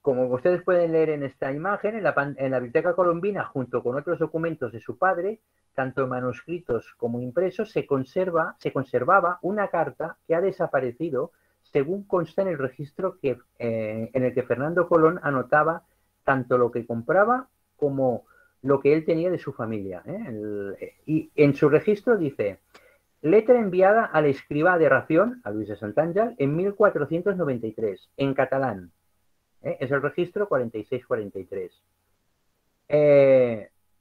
Como ustedes pueden leer en esta imagen, en la Biblioteca Colombina, junto con otros documentos de su padre, tanto manuscritos como impresos, se conservaba una carta que ha desaparecido, según consta en el registro en el que Fernando Colón anotaba tanto lo que compraba como lo que él tenía de su familia. Y en su registro dice: letra enviada al escribá de Ración, a Luis de Santàngel, en 1493, en catalán. Es el registro 4643.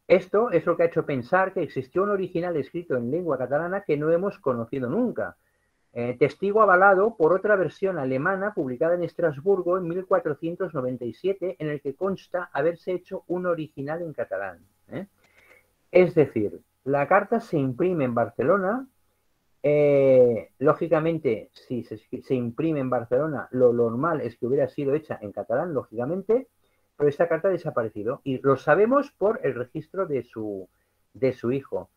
Esto es lo que ha hecho pensar que existió un original escrito en lengua catalana que no hemos conocido nunca. Testigo avalado por otra versión alemana publicada en Estrasburgo en 1497, en el que consta haberse hecho un original en catalán. Es decir, la carta se imprime en Barcelona. Lógicamente, si se imprime en Barcelona, lo normal es que hubiera sido hecha en catalán, lógicamente, pero esta carta ha desaparecido y lo sabemos por el registro de su hijo.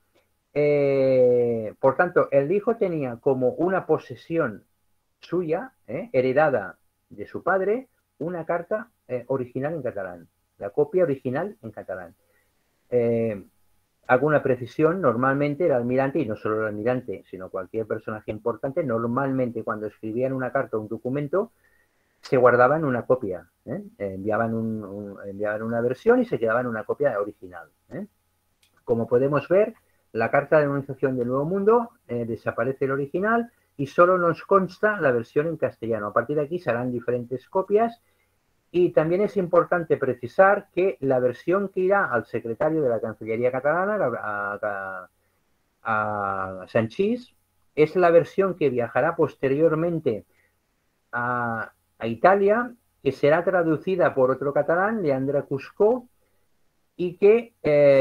Por tanto, el hijo tenía como una posesión suya, heredada de su padre, una carta original en catalán, la copia original en catalán. Alguna precisión, normalmente el almirante, y no solo el almirante, sino cualquier personaje importante, normalmente cuando escribían una carta o un documento, se guardaban una copia, enviaban una versión y se quedaban una copia original. Como podemos ver, la carta de denunciación del Nuevo Mundo desaparece el original y solo nos consta la versión en castellano. A partir de aquí se harán diferentes copias. Y también es importante precisar que la versión que irá al secretario de la Cancillería catalana, a Sanchís, es la versión que viajará posteriormente a Italia, que será traducida por otro catalán, Leandre Cuscó, y que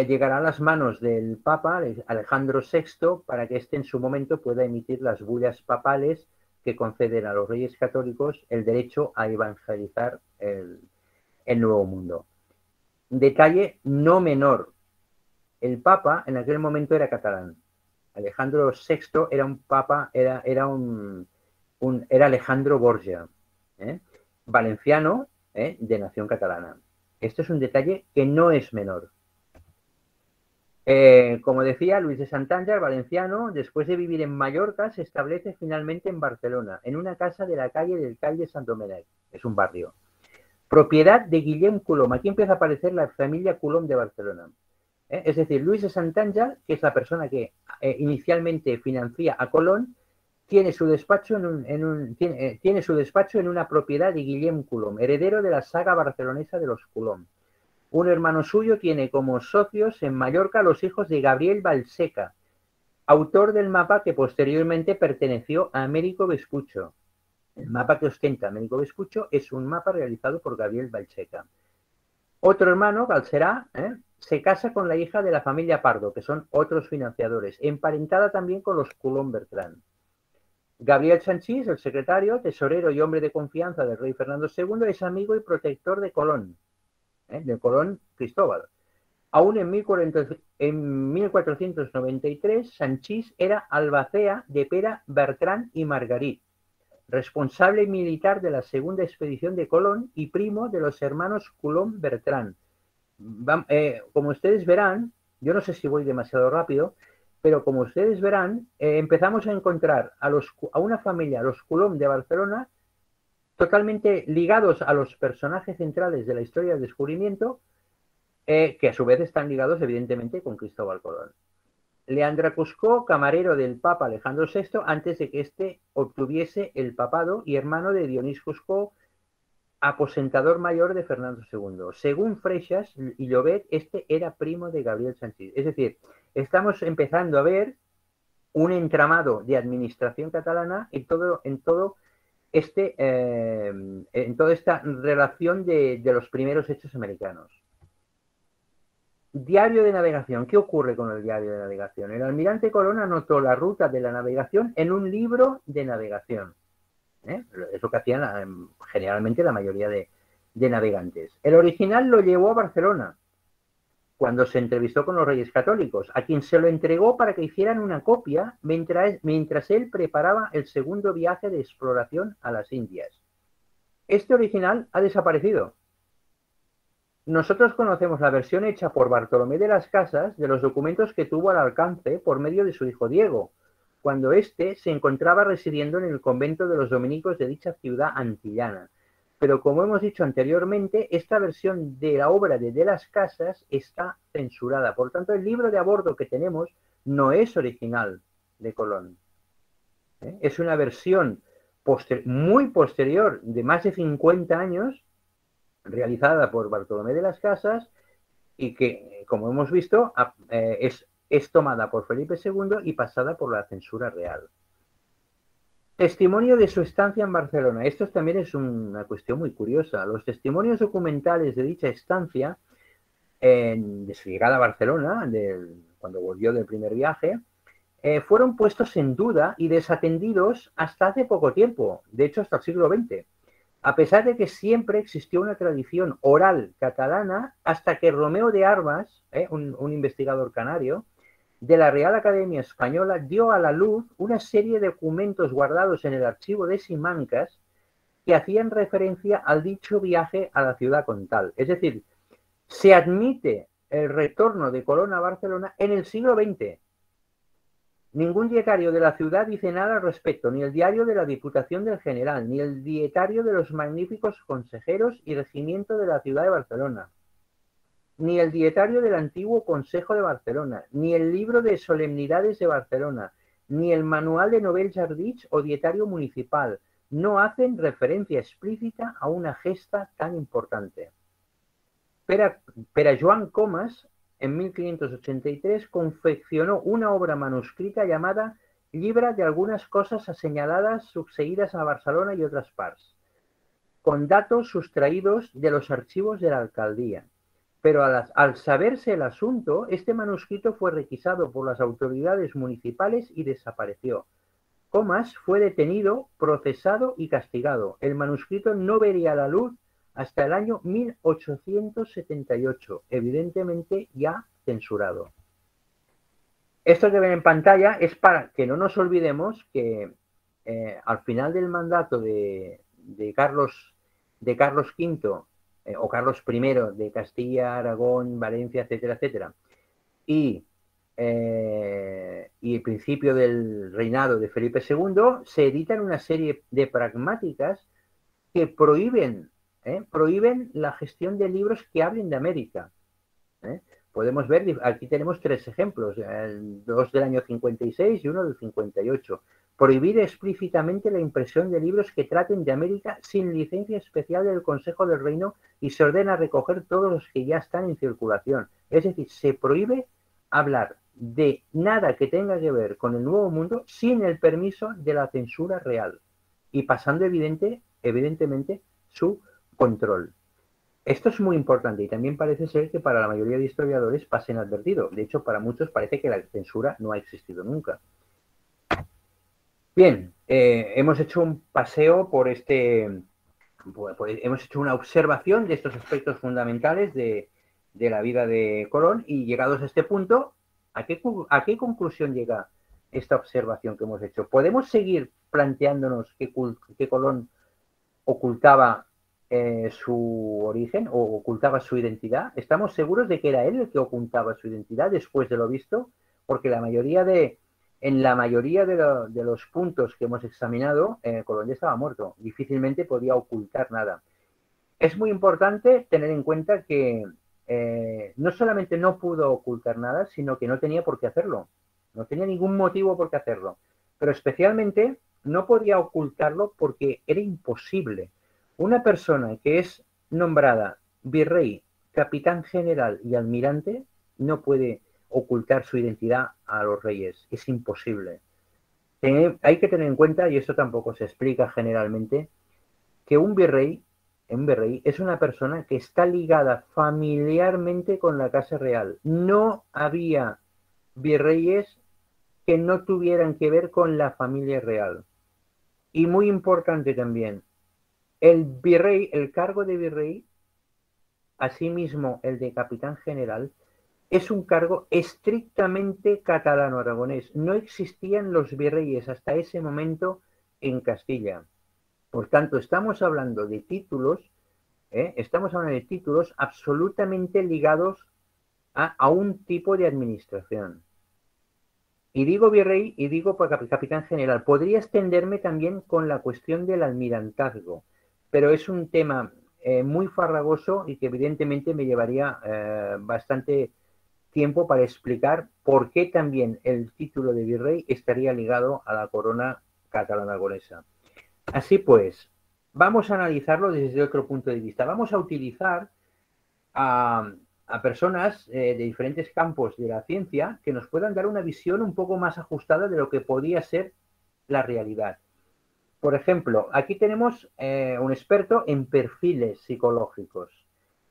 llegará a las manos del Papa, Alejandro VI, para que éste en su momento pueda emitir las bullas papales que conceden a los reyes católicos el derecho a evangelizar el Nuevo Mundo. Detalle no menor: el Papa en aquel momento era catalán. Alejandro VI era un papa, era Alejandro Borja, valenciano, de nación catalana. Esto es un detalle que no es menor. Como decía, Luis de Santàngel, valenciano, después de vivir en Mallorca, se establece finalmente en Barcelona, en una casa de la calle del Call de Sant Domènec, es un barrio, propiedad de Guillem Colom. Aquí empieza a aparecer la familia Colom de Barcelona. Es decir, Luis de Santàngel, que es la persona que inicialmente financia a Colón, tiene su despacho tiene su despacho en una propiedad de Guillem Colom, heredero de la saga barcelonesa de los Colom. Un hermano suyo tiene como socios en Mallorca los hijos de Gabriel Vallseca, autor del mapa que posteriormente perteneció a Américo Vespucho. El mapa que ostenta Américo Vespucho es un mapa realizado por Gabriel Vallseca. Otro hermano, Balserá, se casa con la hija de la familia Pardo, que son otros financiadores, emparentada también con los Colom Bertran. Gabriel Sanchís, el secretario, tesorero y hombre de confianza del rey Fernando II, es amigo y protector de Colón, de Colón Cristóbal. Aún en 1493, Sanchís era albacea de Pere Bertran y Margarit, responsable militar de la segunda expedición de Colón y primo de los hermanos Colom Bertran. Como ustedes verán, yo no sé si voy demasiado rápido, pero como ustedes verán, empezamos a encontrar a una familia, los Colom de Barcelona, totalmente ligados a los personajes centrales de la historia del descubrimiento, que a su vez están ligados evidentemente con Cristóbal Colón. Leandra Cuscó, camarero del Papa Alejandro VI, antes de que éste obtuviese el papado, y hermano de Dionís Cuscó, aposentador mayor de Fernando II. Según Freixas y Llobet, este era primo de Gabriel Sanchís. Es decir, estamos empezando a ver un entramado de administración catalana en toda esta relación de los primeros hechos americanos. Diario de navegación. ¿Qué ocurre con el diario de navegación? El almirante Colón anotó la ruta de la navegación en un libro de navegación. Es lo que hacían generalmente la mayoría de navegantes. El original lo llevó a Barcelona cuando se entrevistó con los Reyes Católicos, a quien se lo entregó para que hicieran una copia mientras él preparaba el segundo viaje de exploración a las Indias. Este original ha desaparecido. Nosotros conocemos la versión hecha por Bartolomé de las Casas de los documentos que tuvo al alcance por medio de su hijo Diego, cuando éste se encontraba residiendo en el convento de los dominicos de dicha ciudad antillana. Pero como hemos dicho anteriormente, esta versión de la obra de las Casas está censurada. Por tanto, el libro de a bordo que tenemos no es original de Colón. Es una versión muy posterior, de más de 50 años, realizada por Bartolomé de las Casas, y que, como hemos visto, es tomada por Felipe II y pasada por la censura real. Testimonio de su estancia en Barcelona. Esto también es una cuestión muy curiosa. Los testimonios documentales de dicha estancia, de su llegada a Barcelona, cuando volvió del primer viaje, fueron puestos en duda y desatendidos hasta hace poco tiempo, de hecho hasta el siglo XX. A pesar de que siempre existió una tradición oral catalana, hasta que Romeo de Armas, un investigador canario, de la Real Academia Española, dio a la luz una serie de documentos guardados en el archivo de Simancas que hacían referencia al dicho viaje a la ciudad condal. Es decir, se admite el retorno de Colón a Barcelona en el siglo XX. Ningún dietario de la ciudad dice nada al respecto, ni el diario de la Diputación del General, ni el dietario de los magníficos consejeros y regimiento de la ciudad de Barcelona, ni el dietario del antiguo Consejo de Barcelona, ni el libro de solemnidades de Barcelona, ni el manual de Novel Jardins o dietario municipal. No hacen referencia explícita a una gesta tan importante. Pere Joan Comas, en 1583, confeccionó una obra manuscrita llamada Llibre de algunas cosas assenyaladas sucedidas a Barcelona y otras parts, con datos sustraídos de los archivos de la alcaldía. Pero al saberse el asunto, este manuscrito fue requisado por las autoridades municipales y desapareció. Comas fue detenido, procesado y castigado. El manuscrito no vería la luz hasta el año 1878, evidentemente ya censurado. Esto que ven en pantalla es para que no nos olvidemos que al final del mandato de Carlos V o Carlos I de Castilla, Aragón, Valencia, etcétera, etcétera, y el principio del reinado de Felipe II, se editan una serie de pragmáticas que prohíben la gestión de libros que hablen de América. Podemos ver, aquí tenemos 3 ejemplos, 2 del año 56 y uno del 58. Prohibir explícitamente la impresión de libros que traten de América sin licencia especial del Consejo del Reino, y se ordena recoger todos los que ya están en circulación. Es decir, se prohíbe hablar de nada que tenga que ver con el Nuevo Mundo sin el permiso de la censura real y pasando evidentemente su control. Esto es muy importante y también parece ser que para la mayoría de historiadores pasa inadvertido. De hecho, para muchos parece que la censura no ha existido nunca. Bien, hemos hecho un paseo por hemos hecho una observación de estos aspectos fundamentales de la vida de Colón, y llegados a este punto, ¿a qué conclusión llega esta observación que hemos hecho? ¿Podemos seguir planteándonos que Colón ocultaba su origen o ocultaba su identidad? ¿Estamos seguros de que era él el que ocultaba su identidad después de lo visto? Porque la mayoría de en la mayoría de los puntos que hemos examinado, Colón ya estaba muerto. Difícilmente podía ocultar nada. Es muy importante tener en cuenta que no solamente no pudo ocultar nada, sino que no tenía por qué hacerlo. No tenía ningún motivo por qué hacerlo. Pero especialmente no podía ocultarlo porque era imposible. Una persona que es nombrada virrey, capitán general y almirante no puede ocultar su identidad a los reyes. Es imposible. Hay que tener en cuenta, y eso tampoco se explica generalmente, que un virrey es una persona que está ligada familiarmente con la Casa Real. No había virreyes que no tuvieran que ver con la familia real. Y muy importante también, el virrey, el cargo de virrey, asimismo el de capitán general, es un cargo estrictamente catalano-aragonés. No existían los virreyes hasta ese momento en Castilla. Por tanto, estamos hablando de títulos absolutamente ligados a un tipo de administración. Y digo virrey y digo capitán general. Podría extenderme también con la cuestión del almirantazgo, pero es un tema muy farragoso y que evidentemente me llevaría bastante tiempo para explicar por qué también el título de virrey estaría ligado a la corona catalano-aragonesa. Así pues, vamos a analizarlo desde otro punto de vista. Vamos a utilizar a personas de diferentes campos de la ciencia que nos puedan dar una visión un poco más ajustada de lo que podría ser la realidad. Por ejemplo, aquí tenemos un experto en perfiles psicológicos,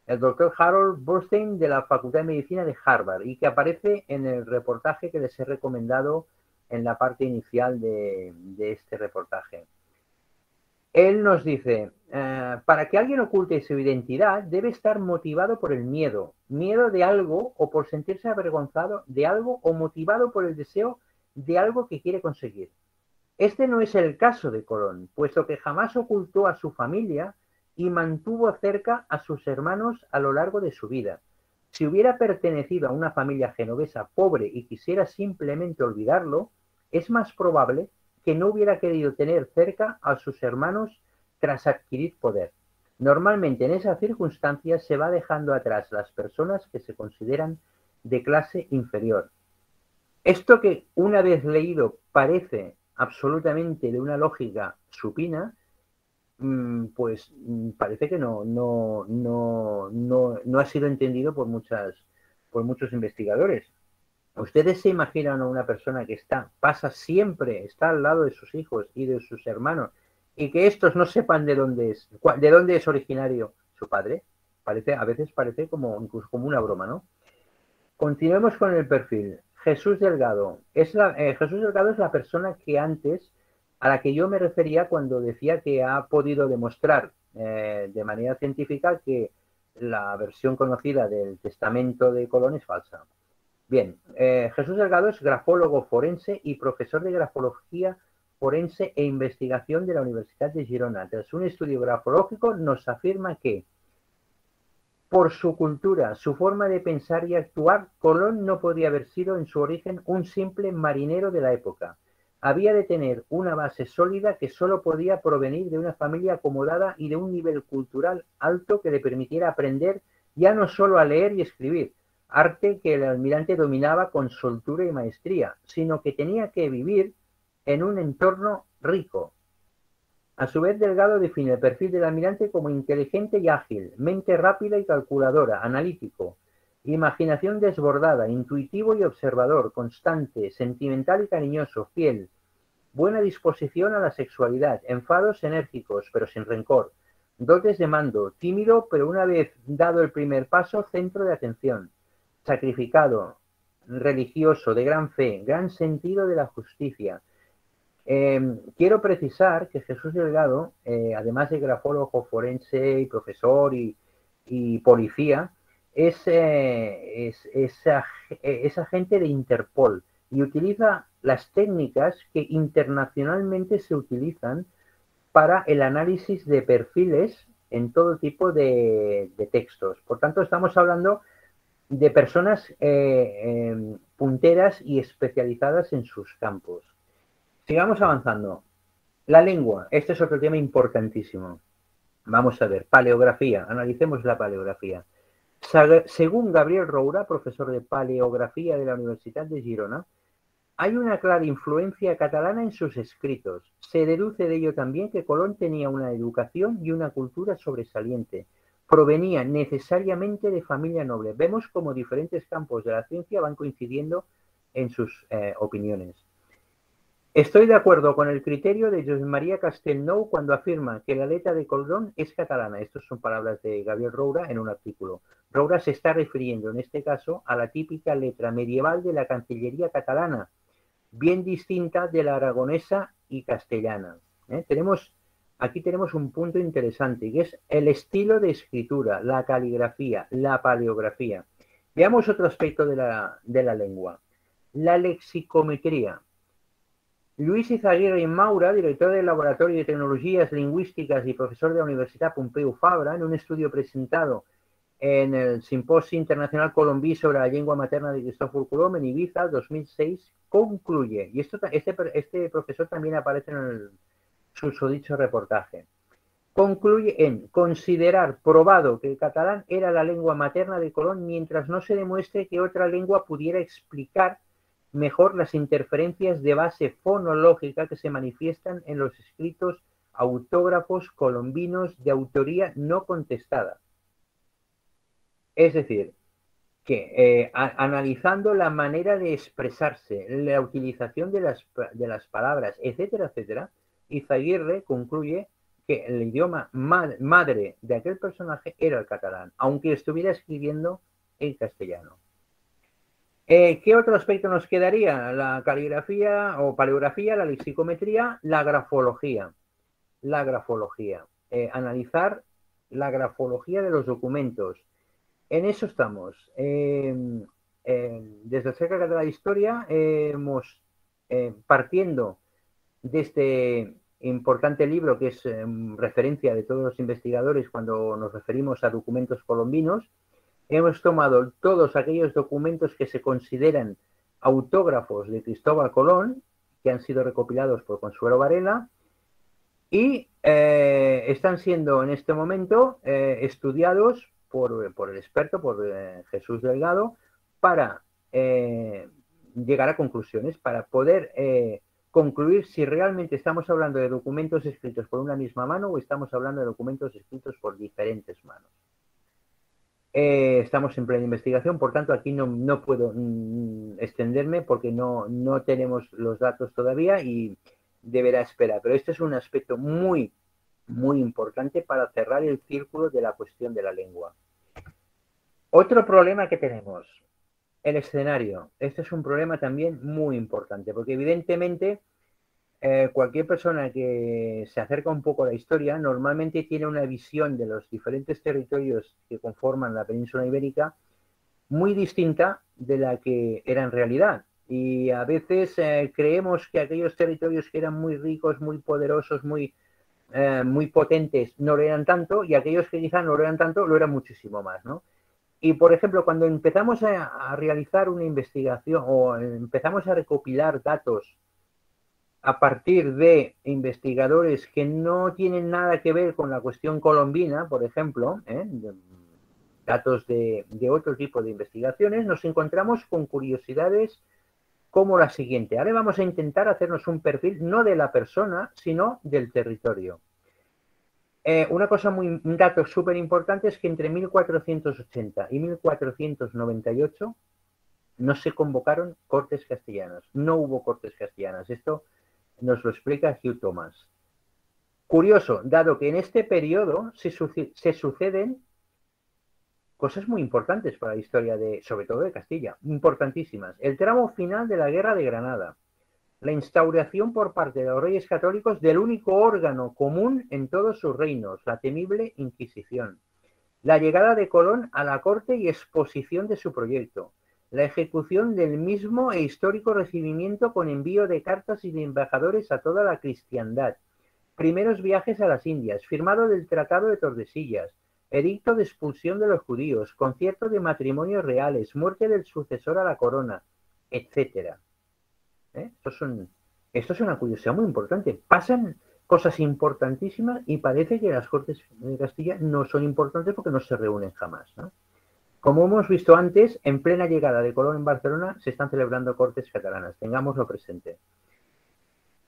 el doctor Harold Burstein de la Facultad de Medicina de Harvard, y que aparece en el reportaje que les he recomendado en la parte inicial de este reportaje. Él nos dice, para que alguien oculte su identidad debe estar motivado por el miedo de algo o por sentirse avergonzado de algo o motivado por el deseo de algo que quiere conseguir. Este no es el caso de Colón, puesto que jamás ocultó a su familia y mantuvo cerca a sus hermanos a lo largo de su vida. Si hubiera pertenecido a una familia genovesa pobre y quisiera simplemente olvidarlo, es más probable que no hubiera querido tener cerca a sus hermanos tras adquirir poder. Normalmente en esas circunstancias se va dejando atrás las personas que se consideran de clase inferior. Esto que una vez leído parece absolutamente de una lógica supina, pues parece que no ha sido entendido por muchos investigadores. ¿Ustedes se imaginan a una persona que está al lado de sus hijos y de sus hermanos y que estos no sepan de dónde es originario su padre? A veces parece incluso como una broma, ¿no? Continuemos con el perfil. Jesús Delgado. Jesús Delgado es la persona a la que yo me refería cuando decía que ha podido demostrar de manera científica que la versión conocida del testamento de Colón es falsa. Bien, Jesús Delgado es grafólogo forense y profesor de grafología forense e investigación de la Universidad de Girona. Tras un estudio grafológico nos afirma que por su cultura, su forma de pensar y actuar, Colón no podía haber sido en su origen un simple marinero de la época. Había de tener una base sólida que solo podía provenir de una familia acomodada y de un nivel cultural alto que le permitiera aprender ya no solo a leer y escribir, arte que el almirante dominaba con soltura y maestría, sino que tenía que vivir en un entorno rico. A su vez, Delgado define el perfil del almirante como inteligente y ágil, mente rápida y calculadora, analítico, imaginación desbordada, intuitivo y observador, constante, sentimental y cariñoso, fiel, buena disposición a la sexualidad, enfados enérgicos pero sin rencor, dotes de mando, tímido pero una vez dado el primer paso, centro de atención, sacrificado, religioso, de gran fe, gran sentido de la justicia. Quiero precisar que Jesús Delgado, además de grafólogo forense y profesor y policía, es agente de Interpol y utiliza las técnicas que internacionalmente se utilizan para el análisis de perfiles en todo tipo de textos. Por tanto, estamos hablando de personas punteras y especializadas en sus campos. Sigamos avanzando. La lengua, este es otro tema importantísimo. Vamos a ver, paleografía, analicemos la paleografía. Según Gabriel Roura, profesor de paleografía de la Universidad de Girona, hay una clara influencia catalana en sus escritos. Se deduce de ello también que Colón tenía una educación y una cultura sobresaliente. Provenía necesariamente de familia noble. Vemos cómo diferentes campos de la ciencia van coincidiendo en sus opiniones. Estoy de acuerdo con el criterio de Josep María Castellnou cuando afirma que la letra de Colón es catalana. Estas son palabras de Gabriel Roura en un artículo. Roura se está refiriendo en este caso a la típica letra medieval de la Cancillería catalana, bien distinta de la aragonesa y castellana. Aquí tenemos un punto interesante, que es el estilo de escritura, la caligrafía, la paleografía. Veamos otro aspecto de la lengua. La lexicometría. Luis Izaguirre y Maura, director del Laboratorio de Tecnologías Lingüísticas y profesor de la Universidad Pompeu Fabra, en un estudio presentado en el Simposio Internacional Colombí sobre la lengua materna de Cristóforo Colom en Ibiza 2006, concluye, y este profesor también aparece en el susodicho reportaje, concluye en considerar probado que el catalán era la lengua materna de Colón mientras no se demuestre que otra lengua pudiera explicar mejor las interferencias de base fonológica que se manifiestan en los escritos autógrafos colombinos de autoría no contestada. Es decir, que analizando la manera de expresarse, la utilización de las palabras, etcétera, etcétera, Izaguirre concluye que el idioma madre de aquel personaje era el catalán, aunque estuviera escribiendo en castellano. ¿Qué otro aspecto nos quedaría? La caligrafía o paleografía, la lexicometría, la grafología. La grafología. Analizar la grafología de los documentos. En eso estamos. Desde Cerca de la Historia hemos, partiendo de este importante libro que es referencia de todos los investigadores cuando nos referimos a documentos colombinos, hemos tomado todos aquellos documentos que se consideran autógrafos de Cristóbal Colón, que han sido recopilados por Consuelo Varela, y están siendo en este momento estudiados por el experto, por Jesús Delgado, para llegar a conclusiones, para poder concluir si realmente estamos hablando de documentos escritos por una misma mano o estamos hablando de documentos escritos por diferentes manos. Estamos en plena investigación, por tanto aquí no puedo extenderme porque no tenemos los datos todavía y deberá esperar. Pero este es un aspecto muy, muy importante para cerrar el círculo de la cuestión de la lengua. Otro problema que tenemos, el escenario. Este es un problema también muy importante porque evidentemente cualquier persona que se acerca un poco a la historia normalmente tiene una visión de los diferentes territorios que conforman la península ibérica muy distinta de la que era en realidad. Y a veces creemos que aquellos territorios que eran muy ricos, muy poderosos, muy potentes, no lo eran tanto, y aquellos que quizás no lo eran tanto, lo eran muchísimo más, ¿no? Y, por ejemplo, cuando empezamos a realizar una investigación o empezamos a recopilar datos a partir de investigadores que no tienen nada que ver con la cuestión colombina, por ejemplo, datos de otro tipo de investigaciones, nos encontramos con curiosidades como la siguiente. Ahora vamos a intentar hacernos un perfil no de la persona, sino del territorio. Un dato súper importante es que entre 1480 y 1498 no se convocaron cortes castellanas, no hubo cortes castellanas. Esto nos lo explica Hugh Thomas. Curioso, dado que en este periodo se suceden cosas muy importantes para la historia sobre todo de Castilla, importantísimas. El tramo final de la Guerra de Granada, la instauración por parte de los reyes católicos del único órgano común en todos sus reinos, la temible Inquisición, la llegada de Colón a la corte y exposición de su proyecto, la ejecución del mismo e histórico recibimiento con envío de cartas y de embajadores a toda la cristiandad, primeros viajes a las Indias, firmado del Tratado de Tordesillas, edicto de expulsión de los judíos, concierto de matrimonios reales, muerte del sucesor a la corona, etcétera. Esto es una curiosidad muy importante. Pasan cosas importantísimas y parece que las Cortes de Castilla no son importantes porque no se reúnen jamás, ¿no? Como hemos visto antes, en plena llegada de Colón en Barcelona se están celebrando Cortes catalanas. Tengámoslo presente.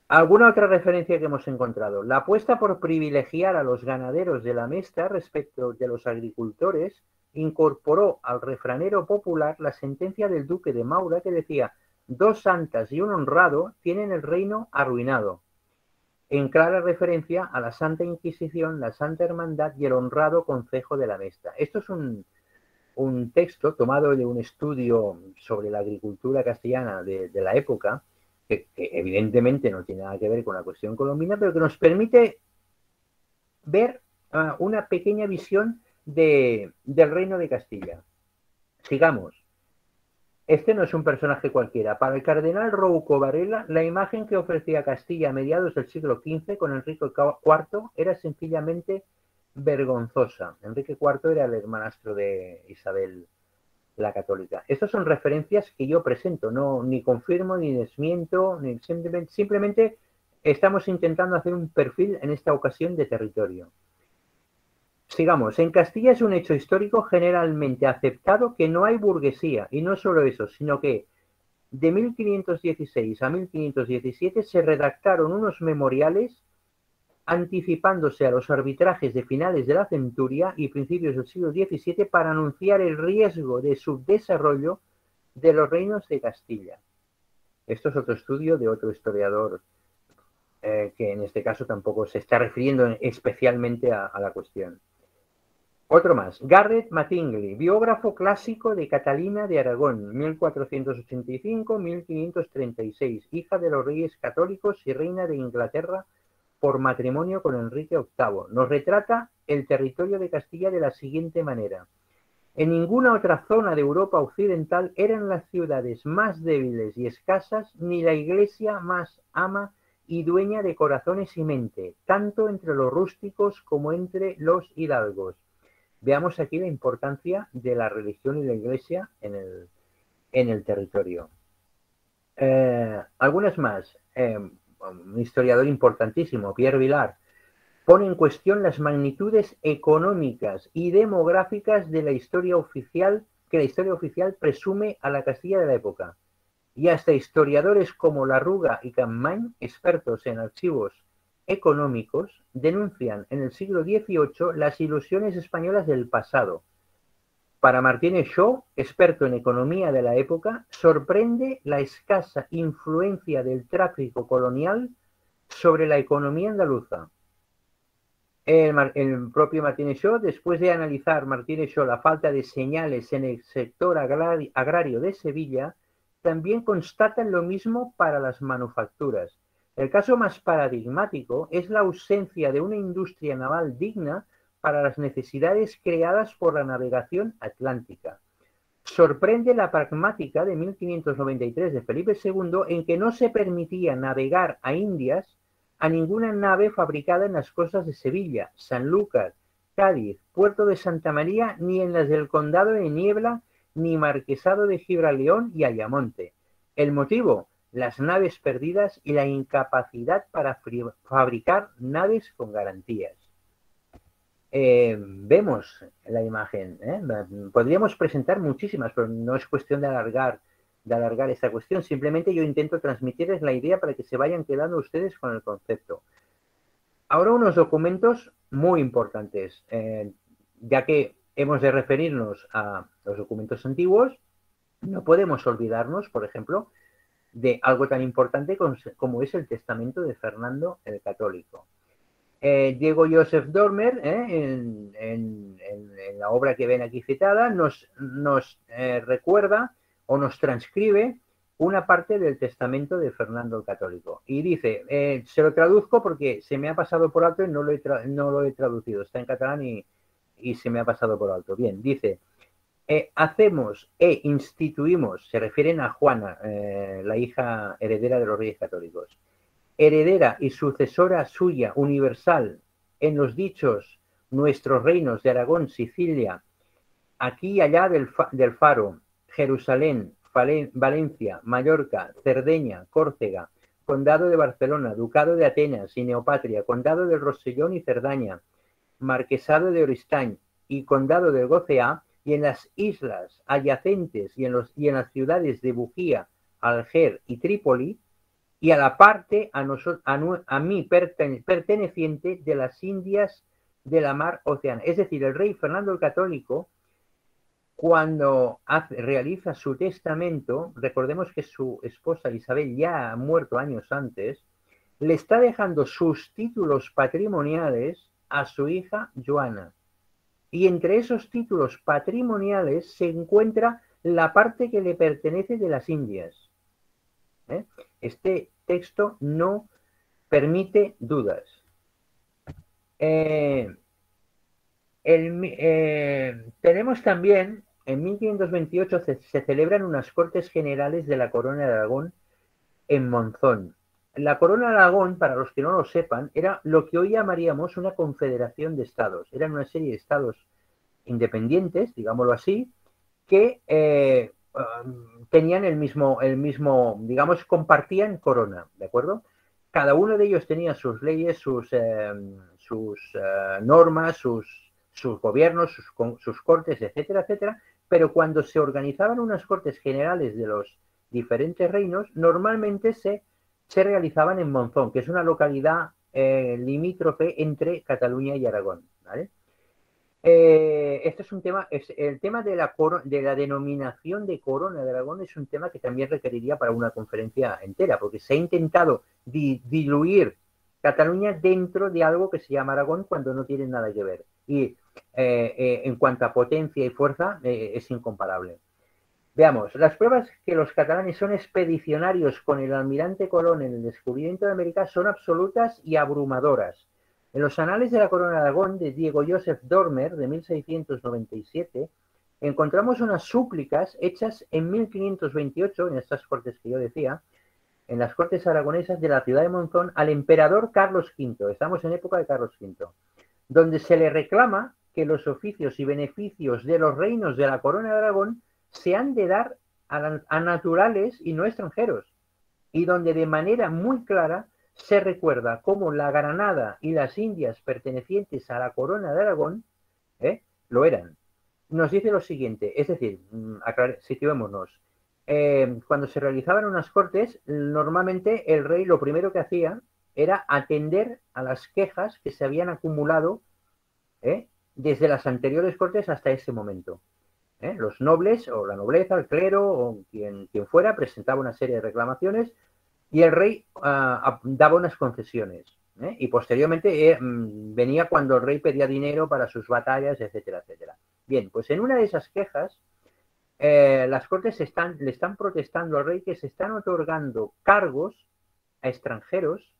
¿Alguna otra referencia que hemos encontrado? La apuesta por privilegiar a los ganaderos de la Mesta respecto de los agricultores incorporó al refranero popular la sentencia del duque de Maura que decía: dos santas y un honrado tienen el reino arruinado, en clara referencia a la Santa Inquisición, la Santa Hermandad y el honrado Concejo de la Mesta. Esto es un texto tomado de un estudio sobre la agricultura castellana de la época, que evidentemente no tiene nada que ver con la cuestión colombina, pero que nos permite ver una pequeña visión del reino de Castilla. Sigamos. Este no es un personaje cualquiera. Para el cardenal Rouco Varela, la imagen que ofrecía Castilla a mediados del siglo XV con Enrique IV era sencillamente vergonzosa. Enrique IV era el hermanastro de Isabel la Católica. Estas son referencias que yo presento, no ni confirmo ni desmiento, ni simplemente estamos intentando hacer un perfil en esta ocasión de territorio. Sigamos. En Castilla es un hecho histórico generalmente aceptado que no hay burguesía, y no solo eso, sino que de 1516 a 1517 se redactaron unos memoriales anticipándose a los arbitrajes de finales de la centuria y principios del siglo XVII para anunciar el riesgo de subdesarrollo de los reinos de Castilla. Esto es otro estudio de otro historiador que en este caso tampoco se está refiriendo especialmente a la cuestión. Otro más, Garrett Mattingly, biógrafo clásico de Catalina de Aragón, 1485-1536, hija de los reyes católicos y reina de Inglaterra por matrimonio con Enrique VIII. Nos retrata el territorio de Castilla de la siguiente manera. En ninguna otra zona de Europa occidental eran las ciudades más débiles y escasas, ni la iglesia más ama y dueña de corazones y mente, tanto entre los rústicos como entre los hidalgos. Veamos aquí la importancia de la religión y la iglesia en el territorio. Algunas más. Un historiador importantísimo, Pierre Vilar, pone en cuestión las magnitudes económicas y demográficas de la historia oficial, que la historia oficial presume a la Castilla de la época. Y hasta historiadores como Larruga y Campmany, expertos en archivos económicos, denuncian en el siglo XVIII las ilusiones españolas del pasado. Para Martínez Shaw, experto en economía de la época, sorprende la escasa influencia del tráfico colonial sobre la economía andaluza. El propio Martínez Shaw, después de analizar Martínez Shaw la falta de señales en el sector agrario de Sevilla, también constatan lo mismo para las manufacturas. El caso más paradigmático es la ausencia de una industria naval digna para las necesidades creadas por la navegación atlántica. Sorprende la pragmática de 1593 de Felipe II en que no se permitía navegar a Indias a ninguna nave fabricada en las costas de Sevilla, Sanlúcar, Cádiz, Puerto de Santa María, ni en las del Condado de Niebla, ni Marquesado de Gibraleón y Ayamonte. El motivo: las naves perdidas y la incapacidad para fabricar naves con garantías. Vemos la imagen, podríamos presentar muchísimas, pero no es cuestión de alargar esta cuestión. Simplemente yo intento transmitirles la idea para que se vayan quedando ustedes con el concepto. Ahora unos documentos muy importantes, ya que hemos de referirnos a los documentos antiguos, no podemos olvidarnos, por ejemplo, de algo tan importante como es el testamento de Fernando el Católico. Diego Joseph Dormer, en la obra que ven aquí citada, nos recuerda o nos transcribe una parte del testamento de Fernando el Católico. Y dice, se lo traduzco porque se me ha pasado por alto y no lo he traducido. Está en catalán y se me ha pasado por alto. Bien, dice, hacemos e instituimos, se refieren a Juana, la hija heredera de los Reyes Católicos, heredera y sucesora suya universal en los dichos nuestros reinos de Aragón, Sicilia, aquí y allá del Faro, Jerusalén, Valencia, Mallorca, Cerdeña, Córcega, Condado de Barcelona, Ducado de Atenas y Neopatria, Condado del Rosellón y Cerdaña, Marquesado de Oristany y Condado del Goceá, y en las islas adyacentes y en las ciudades de Bujía, Alger y Trípoli, y a la parte a mí perteneciente de las Indias de la Mar Océana. Es decir, el rey Fernando el Católico, cuando realiza su testamento, recordemos que su esposa Isabel ya ha muerto años antes, le está dejando sus títulos patrimoniales a su hija Joana. Y entre esos títulos patrimoniales se encuentra la parte que le pertenece de las Indias. Este texto no permite dudas. Tenemos también, en 1528 se celebran unas Cortes Generales de la Corona de Aragón en Monzón. La Corona de Aragón, para los que no lo sepan, era lo que hoy llamaríamos una confederación de estados. Eran una serie de estados independientes, digámoslo así, que tenían el mismo, digamos, compartían corona, ¿de acuerdo? Cada uno de ellos tenía sus leyes, sus normas, sus gobiernos, sus cortes, etcétera, etcétera, pero cuando se organizaban unas cortes generales de los diferentes reinos, normalmente se realizaban en Monzón, que es una localidad limítrofe entre Cataluña y Aragón, ¿vale? Este es un tema, el tema de la denominación de Corona de Aragón es un tema que también requeriría para una conferencia entera, porque se ha intentado diluir Cataluña dentro de algo que se llama Aragón cuando no tiene nada que ver. Y en cuanto a potencia y fuerza, es incomparable. Veamos, las pruebas que los catalanes son expedicionarios con el almirante Colón en el descubrimiento de América son absolutas y abrumadoras. En los anales de la Corona de Aragón de Diego Joseph Dormer, de 1697, encontramos unas súplicas hechas en 1528, en estas cortes que yo decía, en las cortes aragonesas de la ciudad de Monzón, al emperador Carlos V, estamos en época de Carlos V, donde se le reclama que los oficios y beneficios de los reinos de la Corona de Aragón se han de dar a naturales y no extranjeros, y donde de manera muy clara se recuerda cómo la Granada y las Indias pertenecientes a la Corona de Aragón lo eran. Nos dice lo siguiente, es decir, situémonos, cuando se realizaban unas cortes, normalmente el rey lo primero que hacía era atender a las quejas que se habían acumulado desde las anteriores cortes hasta ese momento. Los nobles o la nobleza, el clero o quien fuera presentaba una serie de reclamaciones y el rey daba unas concesiones. Y posteriormente venía cuando el rey pedía dinero para sus batallas, etcétera, etcétera. Bien, pues en una de esas quejas, las cortes le están protestando al rey que se están otorgando cargos a extranjeros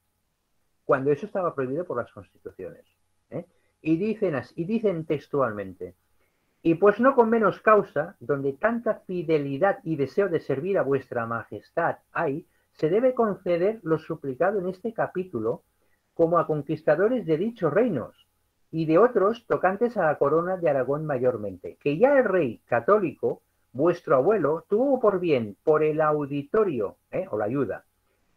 cuando eso estaba prohibido por las constituciones. Y dicen textualmente: y pues no con menos causa, donde tanta fidelidad y deseo de servir a vuestra majestad hay, se debe conceder lo suplicado en este capítulo como a conquistadores de dichos reinos y de otros tocantes a la corona de Aragón mayormente, que ya el rey católico, vuestro abuelo, tuvo por bien, por el auditorio, o la ayuda,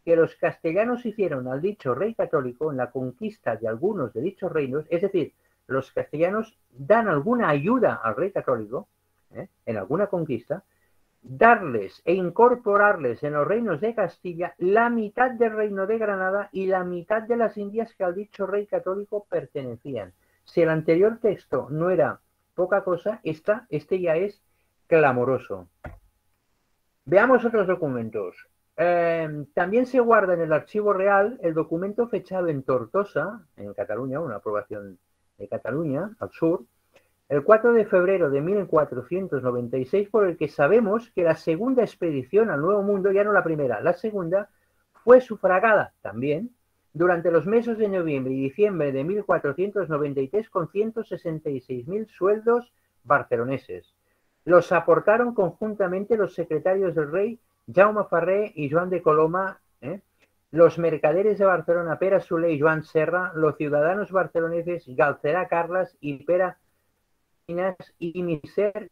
que los castellanos hicieron al dicho rey católico en la conquista de algunos de dichos reinos, es decir, los castellanos dan alguna ayuda al rey católico en alguna conquista, darles e incorporarles en los reinos de Castilla la mitad del reino de Granada y la mitad de las Indias que al dicho rey católico pertenecían. Si el anterior texto no era poca cosa, este ya es clamoroso. Veamos otros documentos. También se guarda en el Archivo Real el documento fechado en Tortosa, en Cataluña, una aprobación de Cataluña, al sur, el 4 de febrero de 1496, por el que sabemos que la segunda expedición al Nuevo Mundo, ya no la primera, la segunda, fue sufragada también durante los meses de noviembre y diciembre de 1493 con 166.000 sueldos barceloneses. Los aportaron conjuntamente los secretarios del rey Jaume Ferrer y Joan de Coloma, los mercaderes de Barcelona Pere Soler y Joan Serra, los ciudadanos barceloneses Galcerá Carles y Pere y Miser,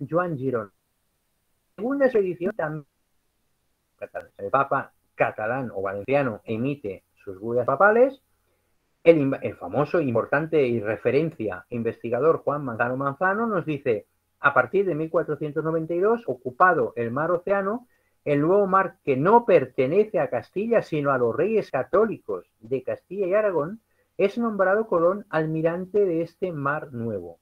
Joan Girona. Segunda expedición también el Papa catalán o valenciano emite sus bullas papales. El famoso, importante y referencia investigador Juan Manzano Manzano nos dice: a partir de 1492, ocupado el mar Océano, el nuevo mar que no pertenece a Castilla, sino a los reyes católicos de Castilla y Aragón, es nombrado Colón almirante de este mar nuevo.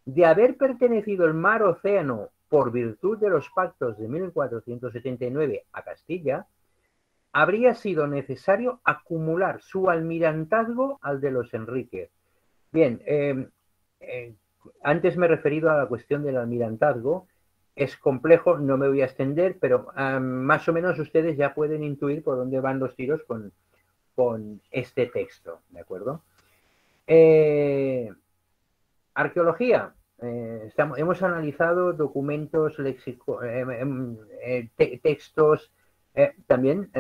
De haber pertenecido el mar Océano por virtud de los pactos de 1479 a Castilla, habría sido necesario acumular su almirantazgo al de los Enríquez. Bien, antes me he referido a la cuestión del almirantazgo. Es complejo, no me voy a extender, pero más o menos ustedes ya pueden intuir por dónde van los tiros con este texto, ¿de acuerdo? Arqueología. Hemos analizado documentos, textos. También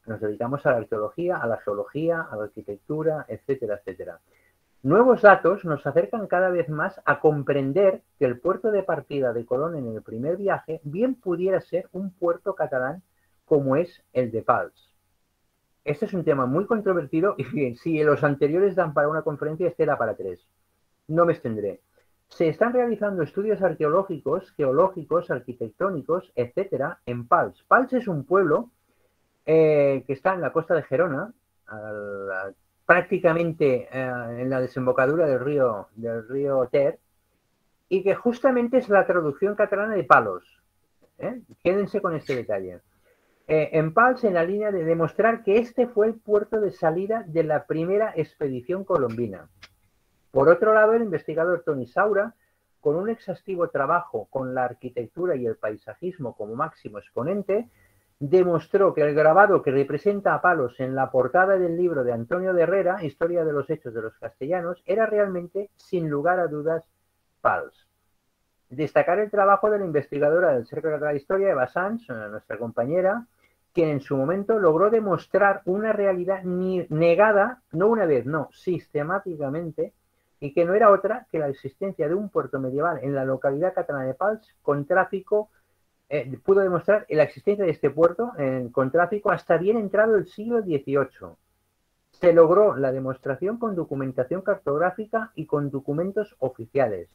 nos dedicamos a la arqueología, a la geología, a la arquitectura, etcétera, etcétera. Nuevos datos nos acercan cada vez más a comprender que el puerto de partida de Colón en el primer viaje bien pudiera ser un puerto catalán como es el de Pals. Este es un tema muy controvertido y bien, si los anteriores dan para una conferencia, este da para 3. No me extenderé. Se están realizando estudios arqueológicos, geológicos, arquitectónicos, etcétera, en Pals. Pals es un pueblo que está en la costa de Gerona, prácticamente en la desembocadura del río Ter, y que justamente es la traducción catalana de Palos. Quédense con este detalle. En Pals, en la línea de demostrar que este fue el puerto de salida de la primera expedición colombina. Por otro lado, el investigador Toni Saura, con un exhaustivo trabajo con la arquitectura y el paisajismo como máximo exponente, demostró que el grabado que representa a Palos en la portada del libro de Antonio de Herrera, Historia de los Hechos de los Castellanos, era realmente, sin lugar a dudas, Pals. Destacar el trabajo de la investigadora del Cercle de la Historia, Eva Sanz, nuestra compañera, quien en su momento logró demostrar una realidad negada, no una vez, no, sistemáticamente, y que no era otra que la existencia de un puerto medieval en la localidad catalana de Pals con tráfico. Pudo demostrar la existencia de este puerto con tráfico hasta bien entrado el siglo XVIII. Se logró la demostración con documentación cartográfica y con documentos oficiales.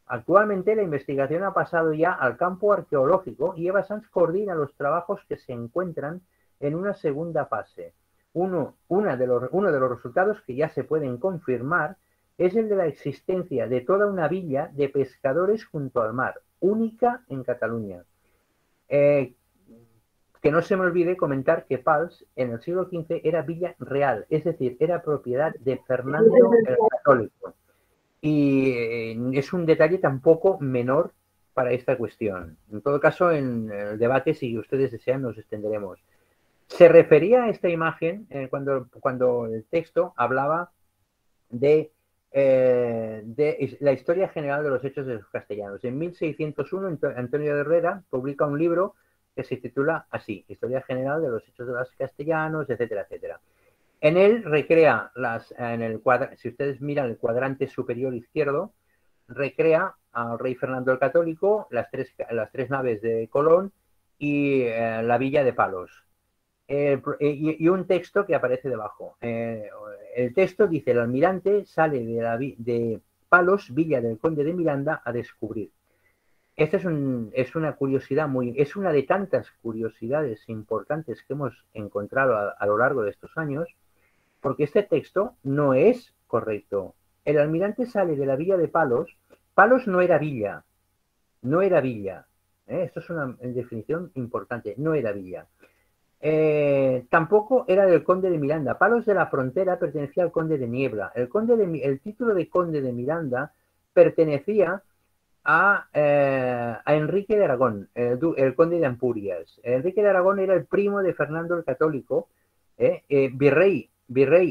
Actualmente la investigación ha pasado ya al campo arqueológico y Eva Sanz coordina los trabajos que se encuentran en una segunda fase. Uno de los resultados que ya se pueden confirmar es el de la existencia de toda una villa de pescadores junto al mar, única en Cataluña. Que no se me olvide comentar que Pals en el siglo XV era villa real, es decir, era propiedad de Fernando el Católico. Y es un detalle tampoco menor para esta cuestión. En todo caso, en el debate, si ustedes desean, nos extenderemos. Se refería a esta imagen cuando el texto hablaba de la historia general de los hechos de los castellanos. En 1601, Antonio de Herrera publica un libro que se titula así, Historia general de los hechos de los castellanos, etcétera, etcétera. En él recrea si ustedes miran el cuadrante superior izquierdo, recrea al rey Fernando el Católico, las tres naves de Colón y la villa de Palos. Y un texto que aparece debajo. El texto dice: el almirante sale de Palos, villa del conde de Miranda, a descubrir. Esta es una curiosidad es una de tantas curiosidades importantes que hemos encontrado a lo largo de estos años, porque este texto no es correcto. El almirante sale de la villa de Palos. Palos no era villa. No era villa. Esto es una definición importante. No era villa. Tampoco era del conde de Miranda. Palos de la Frontera pertenecía al conde de Niebla. El título de conde de Miranda pertenecía a Enrique de Aragón, el conde de Ampurias. Enrique de Aragón era el primo de Fernando el Católico, virrey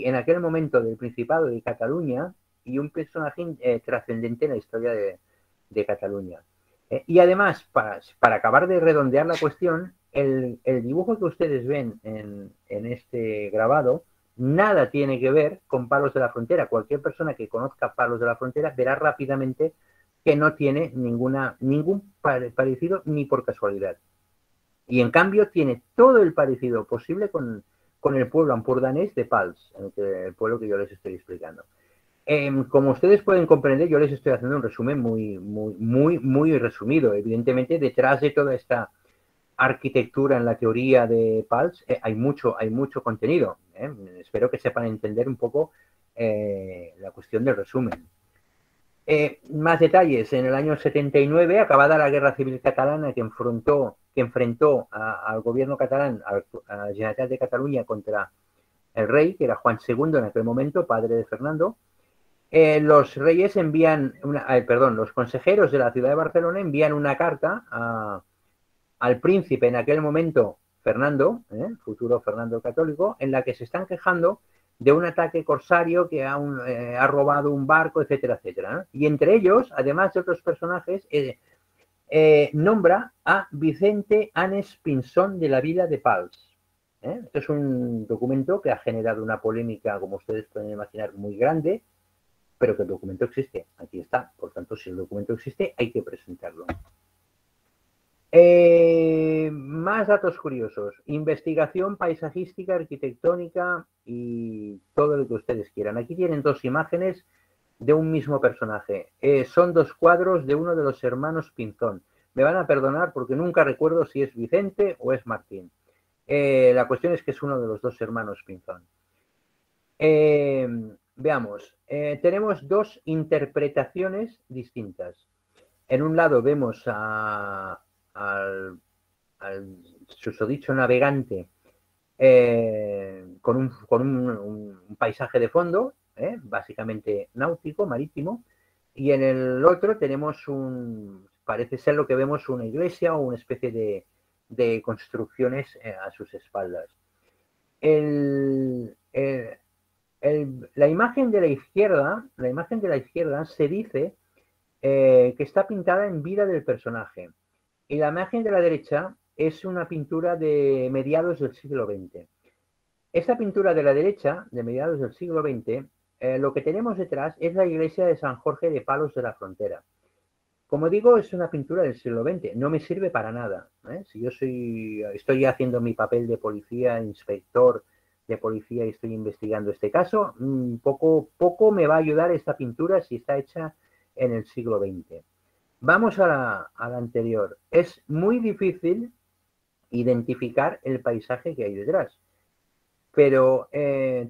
en aquel momento del Principado de Cataluña y un personaje trascendente en la historia de Cataluña. Y además, para acabar de redondear la cuestión, el dibujo que ustedes ven en este grabado nada tiene que ver con Palos de la Frontera. Cualquier persona que conozca Palos de la Frontera verá rápidamente que no tiene ningún parecido ni por casualidad. Y en cambio tiene todo el parecido posible con el pueblo ampurdanés de Pals, el pueblo que yo les estoy explicando. Como ustedes pueden comprender, yo les estoy haciendo un resumen muy resumido. Evidentemente, detrás de toda esta arquitectura en la teoría de Pals hay mucho contenido. Espero que sepan entender un poco la cuestión del resumen. Más detalles. En el año 79, acabada la Guerra Civil Catalana que enfrentó al gobierno catalán, a la Generalitat de Cataluña contra el rey, que era Juan II en aquel momento, padre de Fernando, los consejeros de la ciudad de Barcelona envían una carta al príncipe en aquel momento, Fernando, futuro Fernando Católico, en la que se están quejando de un ataque corsario que ha robado un barco, etcétera, etcétera, ¿no? Y entre ellos, además de otros personajes, nombra a Vicente Anes Pinzón de la Vila de Pals. Este es un documento que ha generado una polémica, como ustedes pueden imaginar, muy grande, pero que el documento existe, aquí está. Por tanto, si el documento existe, hay que presentarlo. Más datos curiosos. Investigación paisajística, arquitectónica y todo lo que ustedes quieran. Aquí tienen dos imágenes de un mismo personaje. Son dos cuadros de uno de los hermanos Pinzón. Me van a perdonar porque nunca recuerdo si es Vicente o es Martín. La cuestión es que es uno de los dos hermanos Pinzón. Veamos. Tenemos dos interpretaciones distintas. En un lado vemos al susodicho navegante con un paisaje de fondo, básicamente náutico, marítimo, y en el otro tenemos parece ser lo que vemos, una iglesia o una especie de construcciones a sus espaldas. La imagen de la izquierda se dice que está pintada en vida del personaje. Y la imagen de la derecha es una pintura de mediados del siglo XX. Esta pintura de la derecha, de mediados del siglo XX, lo que tenemos detrás es la iglesia de San Jorge de Palos de la Frontera. Como digo, es una pintura del siglo XX, no me sirve para nada. Si yo estoy haciendo mi papel de policía, inspector de policía y estoy investigando este caso, poco me va a ayudar esta pintura si está hecha en el siglo XX. Vamos a la anterior. Es muy difícil identificar el paisaje que hay detrás. Pero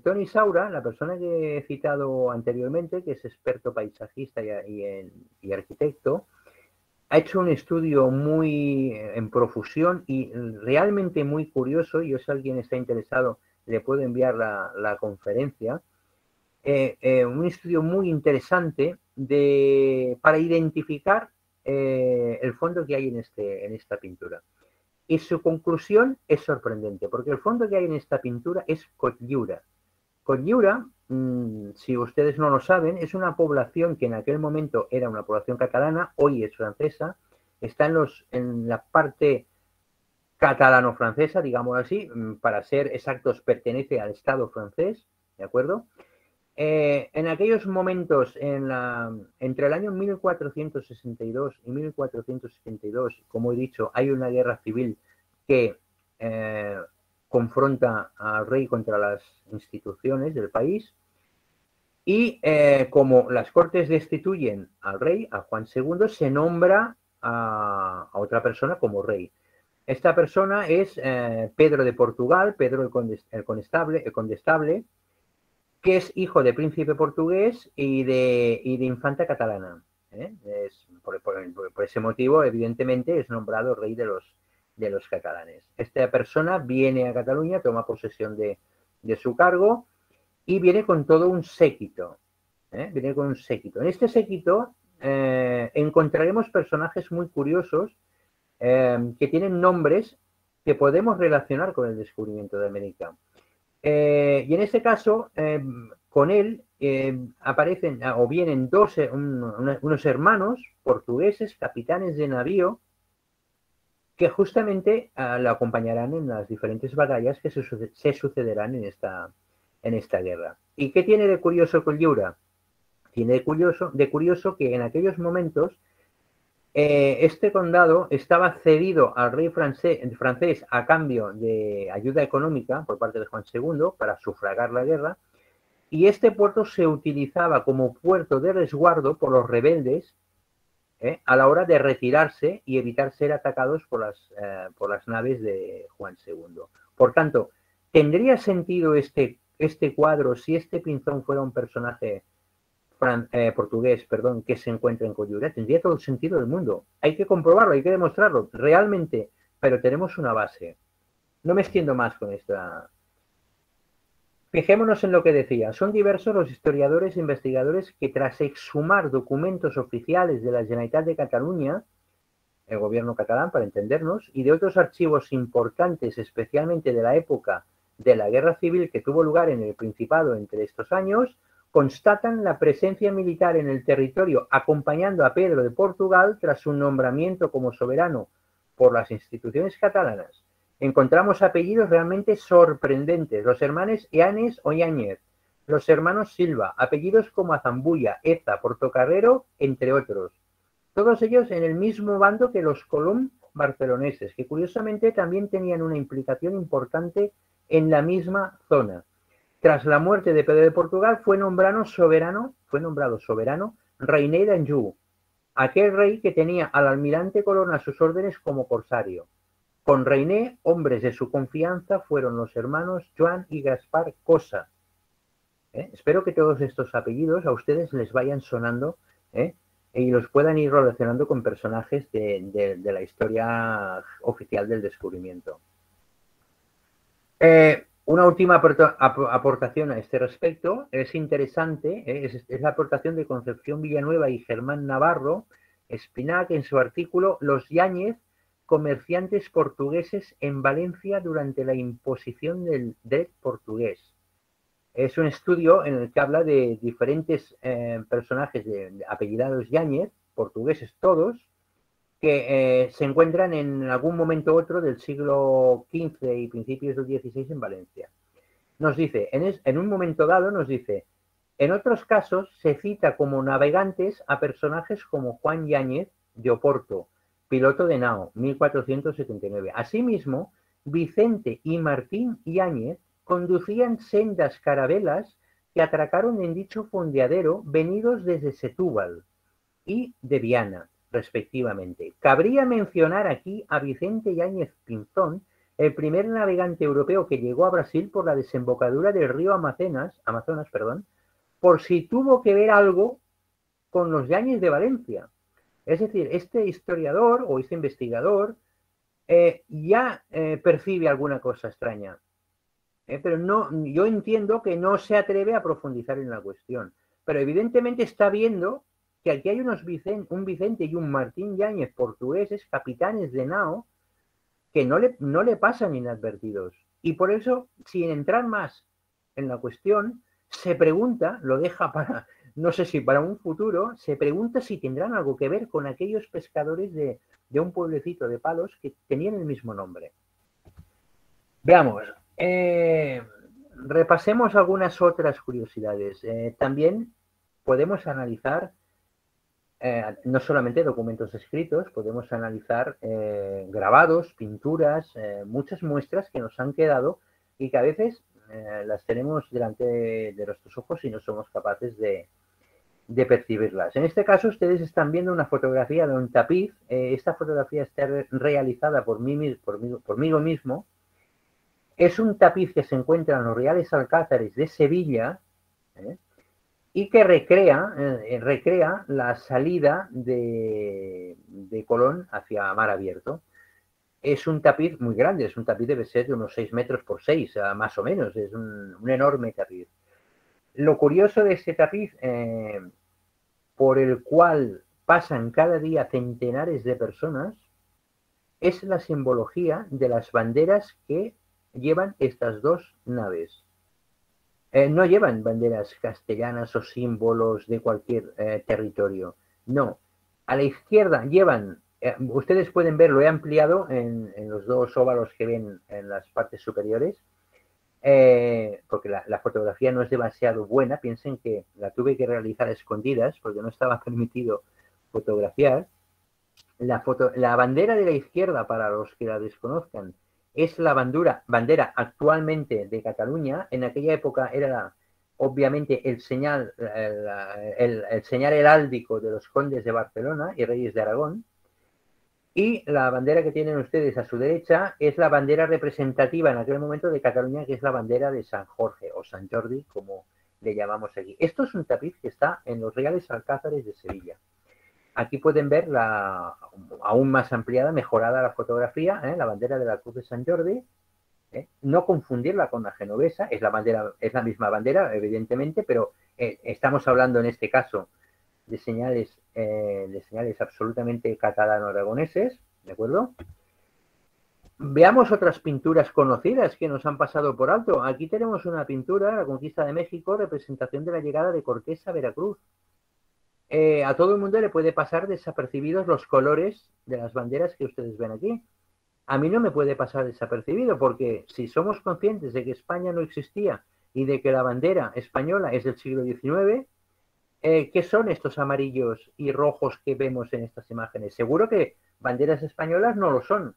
Toni Saura, la persona que he citado anteriormente, que es experto paisajista y arquitecto, ha hecho un estudio muy en profusión y realmente muy curioso. Yo, si alguien está interesado, le puedo enviar la conferencia. Un estudio muy interesante para identificar el fondo que hay en esta pintura. Y su conclusión es sorprendente, porque el fondo que hay en esta pintura es Cotlliure. Cotlliure, si ustedes no lo saben, es una población que en aquel momento era una población catalana, hoy es francesa, está en la parte catalano-francesa, digamos así, para ser exactos, pertenece al Estado francés, ¿de acuerdo? En aquellos momentos, entre el año 1462 y 1472, como he dicho, hay una guerra civil que confronta al rey contra las instituciones del país y como las Cortes destituyen al rey, a Juan II, se nombra a otra persona como rey. Esta persona es Pedro de Portugal, Pedro el Condestable, que es hijo de príncipe portugués y de infanta catalana. Por ese motivo, evidentemente, es nombrado rey de los catalanes. Esta persona viene a Cataluña, toma posesión de su cargo y viene con todo un séquito. Viene con un séquito. En este séquito encontraremos personajes muy curiosos que tienen nombres que podemos relacionar con el descubrimiento de América. Y en este caso, con él aparecen o vienen unos hermanos portugueses, capitanes de navío, que justamente lo acompañarán en las diferentes batallas que se sucederán en esta guerra. ¿Y qué tiene de curioso Cotlliure? tiene de curioso que en aquellos momentos este condado estaba cedido al rey francés a cambio de ayuda económica por parte de Juan II para sufragar la guerra, y este puerto se utilizaba como puerto de resguardo por los rebeldes a la hora de retirarse y evitar ser atacados por las naves de Juan II. Por tanto, ¿tendría sentido este cuadro si este Pinzón fuera un personaje portugués, perdón, que se encuentra en Coyura? Tendría todo el sentido del mundo. Hay que comprobarlo, hay que demostrarlo, realmente, pero tenemos una base. No me extiendo más con esta. Fijémonos en lo que decía. Son diversos los historiadores e investigadores que, tras exhumar documentos oficiales de la Generalitat de Cataluña, el gobierno catalán, para entendernos, y de otros archivos importantes, especialmente de la época de la guerra civil que tuvo lugar en el Principado entre estos años, constatan la presencia militar en el territorio acompañando a Pedro de Portugal tras su nombramiento como soberano por las instituciones catalanas. Encontramos apellidos realmente sorprendentes: los hermanos Eanes o Yáñez, los hermanos Silva, apellidos como Azambulla, Eza, Portocarrero, entre otros. Todos ellos en el mismo bando que los Colom barceloneses, que curiosamente también tenían una implicación importante en la misma zona. Tras la muerte de Pedro de Portugal fue nombrado soberano Reiner d'Anjou, aquel rey que tenía al almirante Colón a sus órdenes como corsario. Con Reiner, hombres de su confianza fueron los hermanos Joan y Gaspar Cosa. Espero que todos estos apellidos a ustedes les vayan sonando y los puedan ir relacionando con personajes de la historia oficial del descubrimiento. Una última aportación a este respecto es interesante, es la aportación de Concepción Villanueva y Germán Navarro Espinac en su artículo Los Yáñez, comerciantes portugueses en Valencia durante la imposición del derecho portugués. Es un estudio en el que habla de diferentes personajes apellidados Yáñez, portugueses todos, que se encuentran en algún momento u otro del siglo XV y principios del XVI en Valencia. Nos dice, en un momento dado nos dice, en otros casos se cita como navegantes a personajes como Juan Yáñez de Oporto, piloto de nao, 1479. Asimismo, Vicente y Martín Yáñez conducían sendas carabelas que atracaron en dicho fondeadero venidos desde Setúbal y de Viana, respectivamente. Cabría mencionar aquí a Vicente Yáñez Pinzón, el primer navegante europeo que llegó a Brasil por la desembocadura del río Amazonas, por si tuvo que ver algo con los Yáñez de Valencia. Es decir, este historiador o este investigador ya percibe alguna cosa extraña. Pero no, yo entiendo que no se atreve a profundizar en la cuestión. Pero evidentemente está viendo que aquí hay un Vicente y un Martín Yáñez portugueses, capitanes de nao, que no le pasan inadvertidos. Y por eso, sin entrar más en la cuestión, se pregunta, lo deja para, no sé si para un futuro, se pregunta si tendrán algo que ver con aquellos pescadores de un pueblecito de Palos que tenían el mismo nombre. Veamos, repasemos algunas otras curiosidades. También podemos analizar no solamente documentos escritos, podemos analizar grabados, pinturas, muchas muestras que nos han quedado y que a veces las tenemos delante de nuestros ojos y no somos capaces de percibirlas. En este caso, ustedes están viendo una fotografía de un tapiz. Esta fotografía está realizada por mí mismo. Es un tapiz que se encuentra en los Reales Alcázares de Sevilla, y que recrea la salida de Colón hacia mar abierto. Es un tapiz muy grande, es un tapiz, debe ser de unos 6 metros por 6, más o menos, es un enorme tapiz. Lo curioso de este tapiz, por el cual pasan cada día centenares de personas, es la simbología de las banderas que llevan estas dos naves. No llevan banderas castellanas o símbolos de cualquier territorio. No. A la izquierda llevan, ustedes pueden ver, lo he ampliado en los dos óvalos que ven en las partes superiores. porque la fotografía no es demasiado buena, piensen que la tuve que realizar a escondidas porque no estaba permitido fotografiar. La bandera de la izquierda, para los que la desconozcan, es la bandera actualmente de Cataluña. En aquella época era obviamente el señal heráldico de los condes de Barcelona y reyes de Aragón. Y la bandera que tienen ustedes a su derecha es la bandera representativa en aquel momento de Cataluña, que es la bandera de San Jorge o San Jordi, como le llamamos aquí. Esto es un tapiz que está en los Reales Alcázares de Sevilla. Aquí pueden ver aún más ampliada, mejorada la fotografía, la bandera de la Cruz de San Jordi. No confundirla con la genovesa, es la misma bandera, evidentemente, pero estamos hablando en este caso de señales absolutamente catalano-aragoneses, ¿de acuerdo? Veamos otras pinturas conocidas que nos han pasado por alto. Aquí tenemos una pintura, la conquista de México, representación de la llegada de Cortés a Veracruz. A todo el mundo le puede pasar desapercibidos los colores de las banderas que ustedes ven aquí. A mí no me puede pasar desapercibido porque si somos conscientes de que España no existía y de que la bandera española es del siglo XIX, ¿qué son estos amarillos y rojos que vemos en estas imágenes? Seguro que banderas españolas no lo son.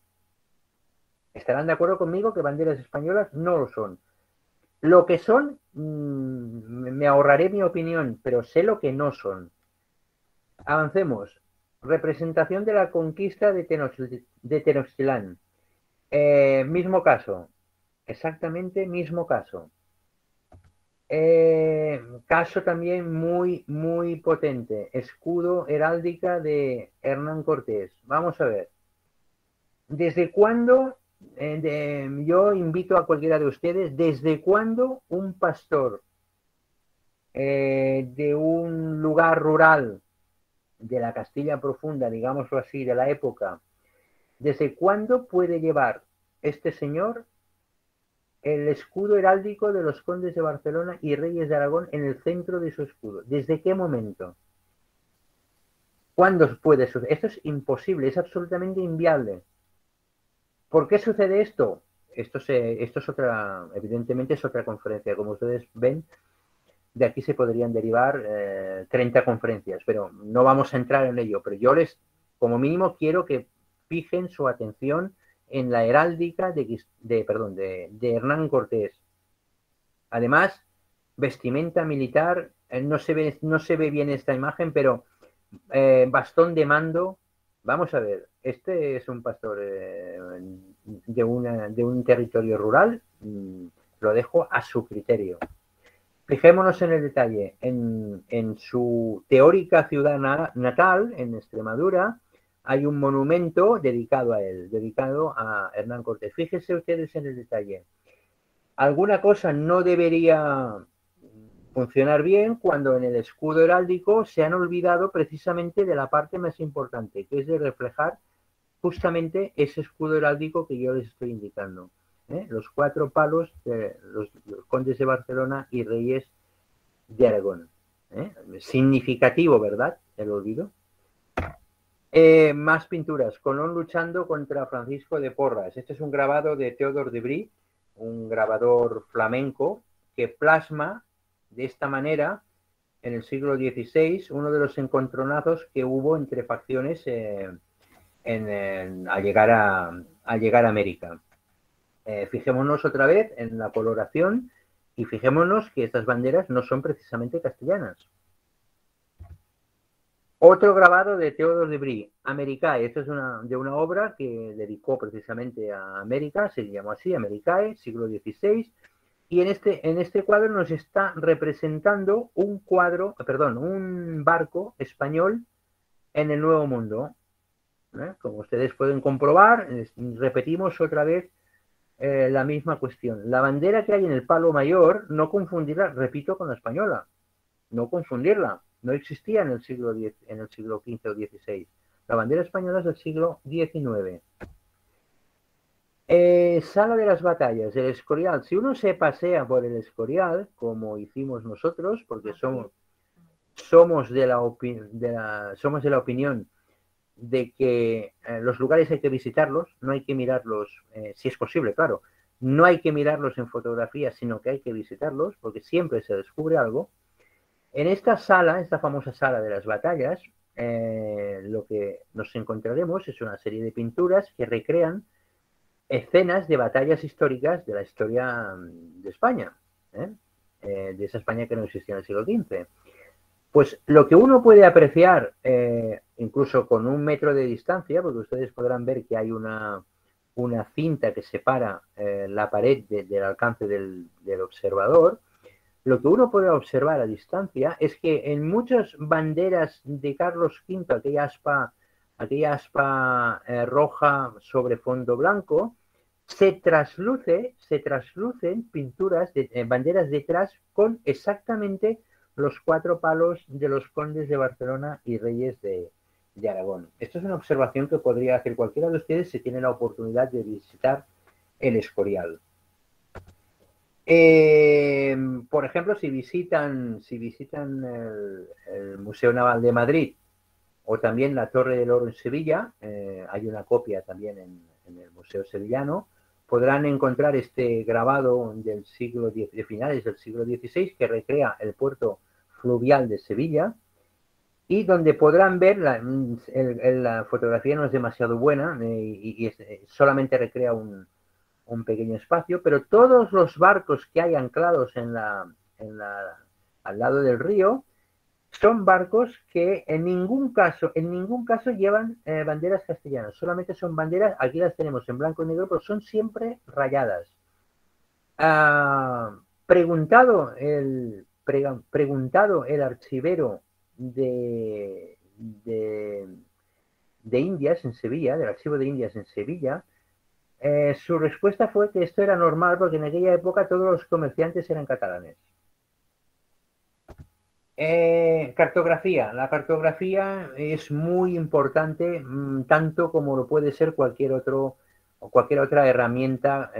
Estarán de acuerdo conmigo que banderas españolas no lo son. Lo que son, me ahorraré mi opinión, pero sé lo que no son. Avancemos. Representación de la conquista de Tenochtitlán. Mismo caso. Exactamente mismo caso. Caso también muy, muy potente. Escudo heráldica de Hernán Cortés. Vamos a ver. ¿Desde cuándo, yo invito a cualquiera de ustedes, desde cuándo un pastor de un lugar rural de la Castilla profunda, digámoslo así, de la época, desde cuándo puede llevar este señor el escudo heráldico de los condes de Barcelona y reyes de Aragón en el centro de su escudo? ¿Desde qué momento? ¿Cuándo puede suceder? Esto es imposible, es absolutamente inviable. ¿Por qué sucede esto? Esto es otra, evidentemente es otra conferencia. Como ustedes ven, de aquí se podrían derivar 30 conferencias, pero no vamos a entrar en ello. Pero yo como mínimo, quiero que fijen su atención en la heráldica de Hernán Cortés. Además, vestimenta militar, no se ve bien esta imagen, pero bastón de mando. Vamos a ver, este es un pastor de un territorio rural, lo dejo a su criterio. Fijémonos en el detalle, en su teórica ciudad natal, en Extremadura, hay un monumento dedicado a él, dedicado a Hernán Cortés. Fíjense ustedes en el detalle. Alguna cosa no debería funcionar bien cuando en el escudo heráldico se han olvidado precisamente de la parte más importante, que es de reflejar justamente ese escudo heráldico que yo les estoy indicando. Los 4 palos de los condes de Barcelona y reyes de Aragón. Significativo, ¿verdad? El olvido. Más pinturas. Colón luchando contra Francisco de Porras. Este es un grabado de Theodore de Bry, un grabador flamenco que plasma de esta manera en el siglo XVI uno de los encontronazos que hubo entre facciones al llegar a América. Fijémonos otra vez en la coloración y fijémonos que estas banderas no son precisamente castellanas. Otro grabado de Theodore de Bry, Americae. Esto es de una obra que dedicó precisamente a América, se llamó así, Americae, siglo XVI. Y en este cuadro nos está representando un barco español en el Nuevo Mundo. Como ustedes pueden comprobar, repetimos otra vez la misma cuestión. La bandera que hay en el palo mayor, no confundirla, repito, con la española. No confundirla. No existía en el siglo XV o XVI. La bandera española es del siglo XIX. Sala de las batallas, el Escorial. Si uno se pasea por el Escorial, como hicimos nosotros, porque somos de la opinión de que los lugares hay que visitarlos, no hay que mirarlos, si es posible, claro, no hay que mirarlos en fotografía, sino que hay que visitarlos, porque siempre se descubre algo. En esta sala, esta famosa sala de las batallas, lo que nos encontraremos es una serie de pinturas que recrean escenas de batallas históricas de la historia de España, de esa España que no existía en el siglo XV. Pues lo que uno puede apreciar, incluso con 1 metro de distancia, porque ustedes podrán ver que hay una cinta que separa la pared del alcance del observador. Lo que uno puede observar a distancia es que en muchas banderas de Carlos V, aquella aspa roja sobre fondo blanco, se traslucen pinturas de banderas detrás con exactamente los 4 palos de los condes de Barcelona y reyes de Aragón. Esto es una observación que podría hacer cualquiera de ustedes si tiene la oportunidad de visitar el Escorial. Por ejemplo, si visitan el Museo Naval de Madrid o también la Torre del Oro en Sevilla, hay una copia también en el Museo Sevillano, podrán encontrar este grabado de finales del siglo XVI que recrea el puerto fluvial de Sevilla y donde podrán ver, la fotografía no es demasiado buena y solamente recrea un pequeño espacio, pero todos los barcos que hay anclados al lado del río son barcos que en ningún caso llevan banderas castellanas, solamente son banderas, aquí las tenemos en blanco y negro, pero son siempre rayadas. Preguntado el archivero de Indias en Sevilla, del archivo de Indias en Sevilla, su respuesta fue que esto era normal porque en aquella época todos los comerciantes eran catalanes. Cartografía. La cartografía es muy importante, tanto como lo puede ser cualquier otra herramienta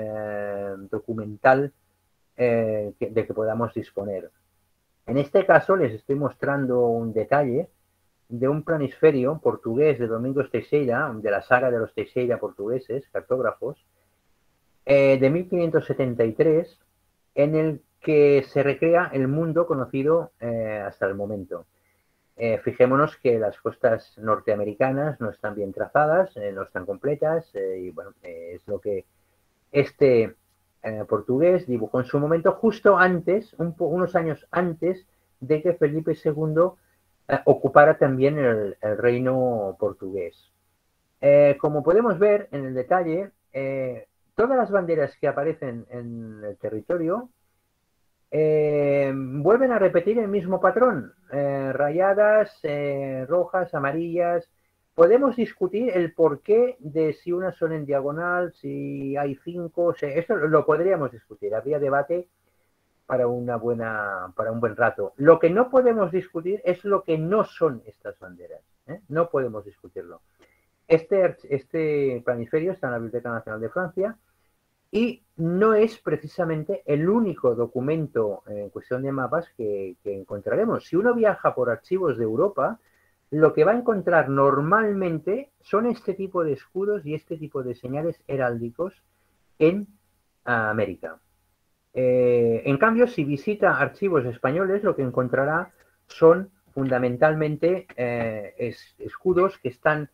documental de que podamos disponer. En este caso les estoy mostrando un detalle de un planisferio portugués de Domingos Teixeira, de la saga de los Teixeira portugueses, cartógrafos, de 1573, en el que se recrea el mundo conocido hasta el momento. Fijémonos que las costas norteamericanas no están bien trazadas, no están completas, y bueno, es lo que este portugués dibujó en su momento, justo antes, unos años antes de que Felipe II ocupara también el reino portugués. Como podemos ver en el detalle, todas las banderas que aparecen en el territorio vuelven a repetir el mismo patrón, rayadas, rojas, amarillas. Podemos discutir el porqué de si unas son en diagonal, si hay 5, eso lo podríamos discutir, habría debate para un buen rato. Lo que no podemos discutir es lo que no son estas banderas, no podemos discutirlo. Este planisferio está en la Biblioteca Nacional de Francia y no es precisamente el único documento en cuestión de mapas que encontraremos. Si uno viaja por archivos de Europa, lo que va a encontrar normalmente son este tipo de escudos y este tipo de señales heráldicos en América. En cambio, si visita archivos españoles, lo que encontrará son fundamentalmente escudos que están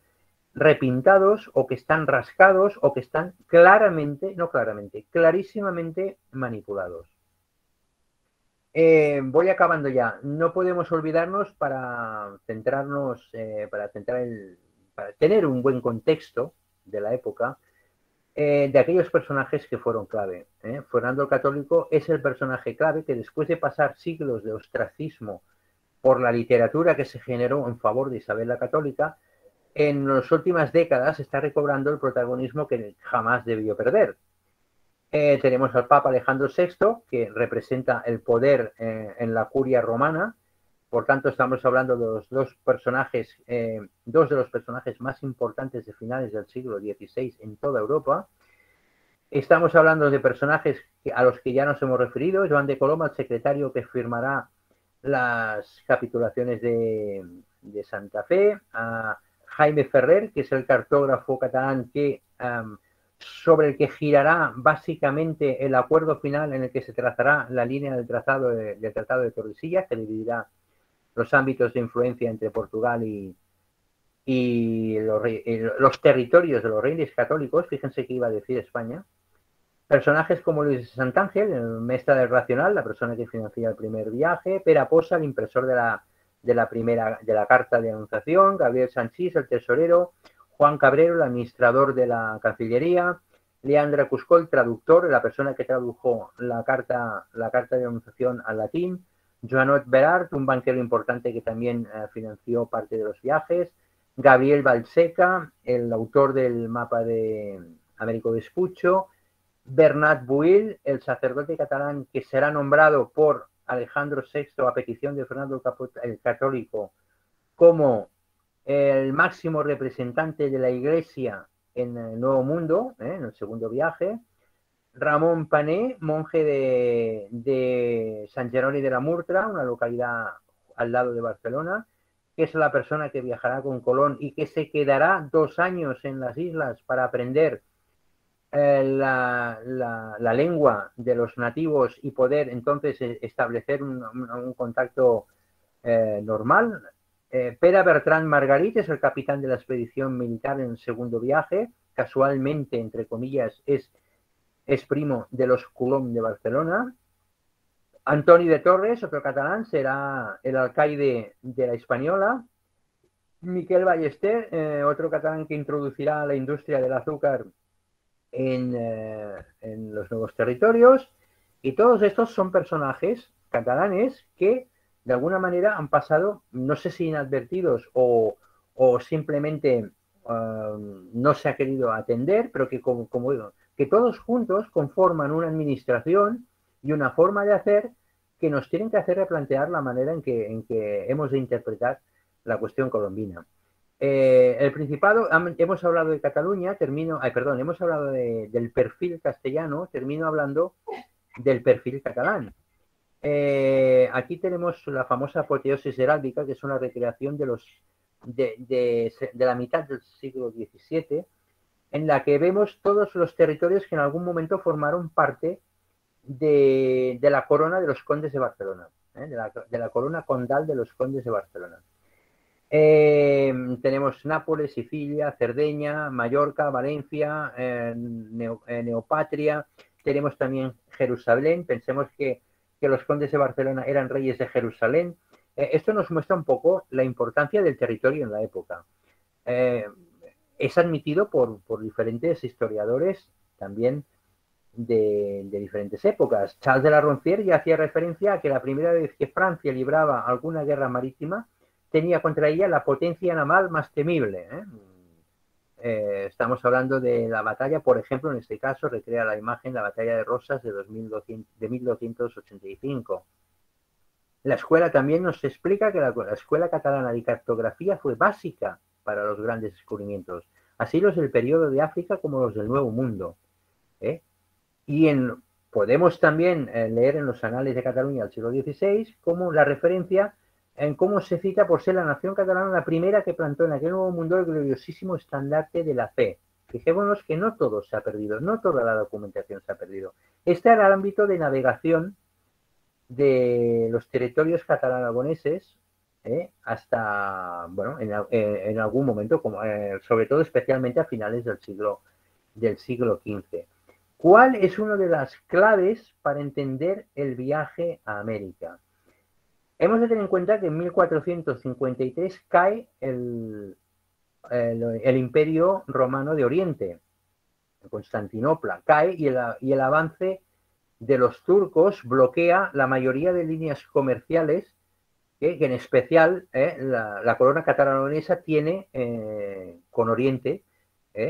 repintados o que están rascados o que están clarísimamente manipulados. Voy acabando ya. No podemos olvidarnos para tener un buen contexto de la época, de aquellos personajes que fueron clave. Fernando el Católico es el personaje clave que después de pasar siglos de ostracismo por la literatura que se generó en favor de Isabel la Católica, en las últimas décadas está recobrando el protagonismo que jamás debió perder. Tenemos al Papa Alejandro VI, que representa el poder en la curia romana. Por tanto, estamos hablando de los dos de los personajes más importantes de finales del siglo XVI en toda Europa. Estamos hablando de personajes a los que ya nos hemos referido. Joan de Coloma, el secretario que firmará las capitulaciones de Santa Fe, a Jaime Ferrer, que es el cartógrafo catalán que sobre el que girará básicamente el acuerdo final en el que se trazará la línea del Tratado de Tordesillas, que dividirá los ámbitos de influencia entre Portugal y los territorios de los reyes católicos. Fíjense que iba a decir España. Personajes como Luis de Santángel, el maestra del Racional, la persona que financia el primer viaje, Pere Posa, el impresor de la carta de anunciación, Gabriel Sanchís, el tesorero, Juan Cabrero, el administrador de la Cancillería, Leandra Cuscó, el traductor, la persona que tradujo la carta de anunciación al latín, Joanot Berart, un banquero importante que también financió parte de los viajes, Gabriel Balseca, el autor del mapa de Américo Vespuccio, Bernat Buil, el sacerdote catalán que será nombrado por Alejandro VI a petición de Fernando el Católico como el máximo representante de la Iglesia en el Nuevo Mundo, en el segundo viaje. Ramón Pané, monje de San Jeroni de la Murtra, una localidad al lado de Barcelona, que es la persona que viajará con Colón y que se quedará 2 años en las islas para aprender la lengua de los nativos y poder entonces establecer un contacto normal. Pere Bertran Margarit es el capitán de la expedición militar en el segundo viaje, casualmente, entre comillas, es primo de los Colom de Barcelona. Antoni de Torres, otro catalán, será el alcaide de la Hispaniola. Miquel Ballester, otro catalán que introducirá la industria del azúcar en los nuevos territorios, y todos estos son personajes catalanes que de alguna manera han pasado, no sé si inadvertidos o simplemente no se ha querido atender, pero que como digo, que todos juntos conforman una administración y una forma de hacer que nos tienen que hacer replantear la manera en que hemos de interpretar la cuestión colombina. El Principado, hemos hablado de Cataluña, hemos hablado del perfil castellano, termino hablando del perfil catalán. Aquí tenemos la famosa apoteosis heráldica, que es una recreación de la mitad del siglo XVII, en la que vemos todos los territorios que en algún momento formaron parte de la corona de los condes de Barcelona, de la corona condal de los condes de Barcelona. Tenemos Nápoles, Sicilia, Cerdeña, Mallorca, Valencia, Neopatria. Tenemos también Jerusalén. Pensemos que los condes de Barcelona eran reyes de Jerusalén. Esto nos muestra un poco la importancia del territorio en la época. Es admitido por diferentes historiadores también de diferentes épocas. Charles de la Roncière ya hacía referencia a que la primera vez que Francia libraba alguna guerra marítima tenía contra ella la potencia naval más temible. Estamos hablando de la batalla, por ejemplo, en este caso recrea la imagen, la batalla de Rosas de 1285. La escuela también nos explica que la escuela catalana de cartografía fue básica para los grandes descubrimientos, así los del periodo de África como los del Nuevo Mundo. Y podemos también leer en los anales de Cataluña del siglo XVI como la referencia en cómo se cita por ser la nación catalana la primera que plantó en aquel Nuevo Mundo el gloriosísimo estandarte de la fe. Fijémonos que no todo se ha perdido, no toda la documentación se ha perdido. Este era el ámbito de navegación de los territorios catalano-aragoneses hasta, bueno, en algún momento, sobre todo especialmente a finales del siglo XV. ¿Cuál es una de las claves para entender el viaje a América? Hemos de tener en cuenta que en 1453 cae el Imperio Romano de Oriente, Constantinopla, cae y el avance de los turcos bloquea la mayoría de líneas comerciales que en especial la corona catalanonesa tiene con Oriente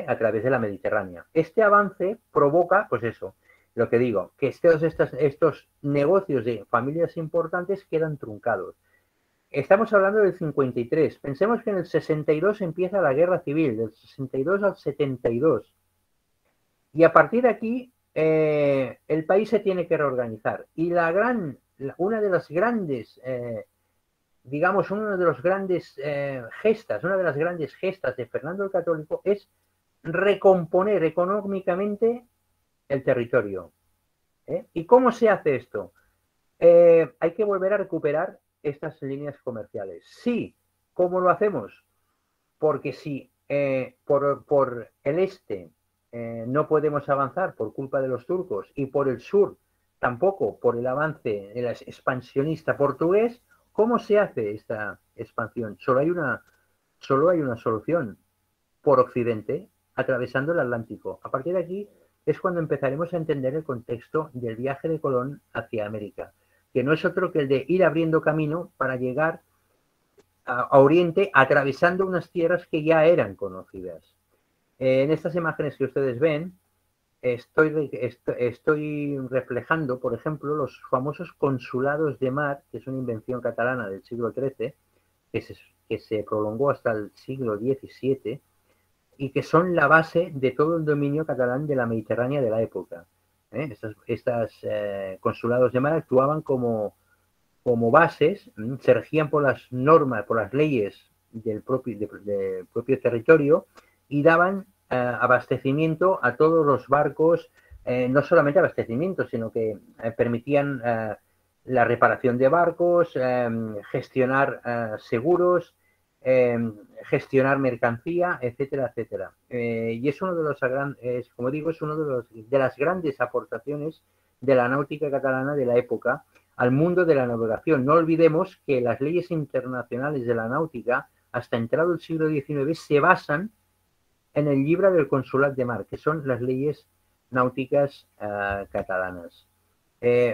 a través de la Mediterránea. Este avance provoca, pues eso, lo que digo, que estos negocios de familias importantes quedan truncados. Estamos hablando del 53. Pensemos que en el 62 empieza la guerra civil, del 62 al 72. Y a partir de aquí, el país se tiene que reorganizar. Y una de las grandes, gestas de Fernando el Católico es recomponer económicamente el territorio. ¿Y cómo se hace esto? Hay que volver a recuperar estas líneas comerciales. Sí, ¿cómo lo hacemos? Porque si por el este no podemos avanzar por culpa de los turcos y por el sur tampoco por el avance del expansionista portugués, ¿cómo se hace esta expansión? Solo hay una solución: por occidente, atravesando el Atlántico. A partir de aquí es cuando empezaremos a entender el contexto del viaje de Colón hacia América, que no es otro que el de ir abriendo camino para llegar a Oriente, atravesando unas tierras que ya eran conocidas. En estas imágenes que ustedes ven, estoy reflejando, por ejemplo, los famosos consulados de mar, que es una invención catalana del siglo XIII, que se prolongó hasta el siglo XVII, y que son la base de todo el dominio catalán de la Mediterránea de la época. Estos consulados de mar actuaban como bases, se regían por las normas, por las leyes del propio territorio, y daban abastecimiento a todos los barcos, no solamente abastecimiento, sino que permitían la reparación de barcos, gestionar seguros, gestionar mercancía, etcétera, etcétera. Y es uno de los, como digo, es uno de las grandes aportaciones de la náutica catalana de la época al mundo de la navegación. No olvidemos que las leyes internacionales de la náutica, hasta entrado el siglo XIX, se basan en el Llibre del Consolat de Mar, que son las leyes náuticas catalanas.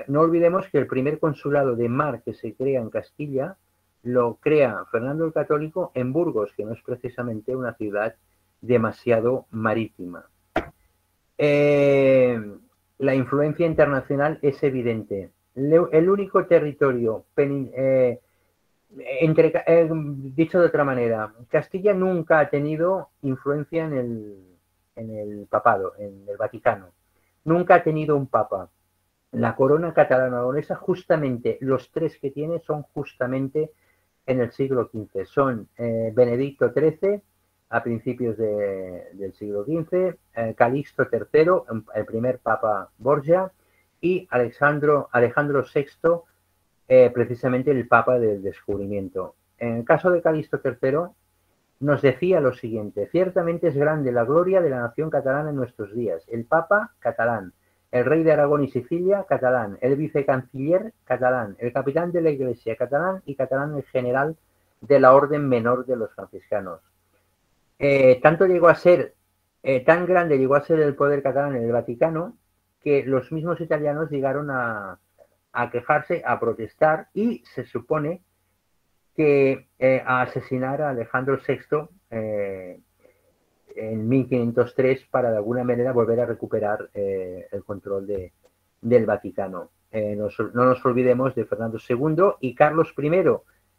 No olvidemos que el primer consulado de mar que se crea en Castilla lo crea Fernando el Católico en Burgos, que no es precisamente una ciudad demasiado marítima. La influencia internacional es evidente. El único territorio, dicho de otra manera, Castilla nunca ha tenido influencia en el papado, en el Vaticano. Nunca ha tenido un papa. La corona catalano-aragonesa, justamente los tres que tiene son justamente en el siglo XV. Son Benedicto XIII, a principios del siglo XV, Calixto III, el primer papa Borgia, y Alejandro VI, precisamente el papa del descubrimiento. En el caso de Calixto III, nos decía lo siguiente: ciertamente es grande la gloria de la nación catalana en nuestros días. El papa, catalán; el rey de Aragón y Sicilia, catalán; el vicecanciller, catalán; el capitán de la iglesia, catalán; y catalán el general de la orden menor de los franciscanos. Tanto llegó a ser, tan grande llegó a ser el poder catalán en el Vaticano, que los mismos italianos llegaron a quejarse, a protestar, y se supone que a asesinar a Alejandro VI en 1503 para de alguna manera volver a recuperar el control del Vaticano. No nos olvidemos de Fernando II y Carlos I,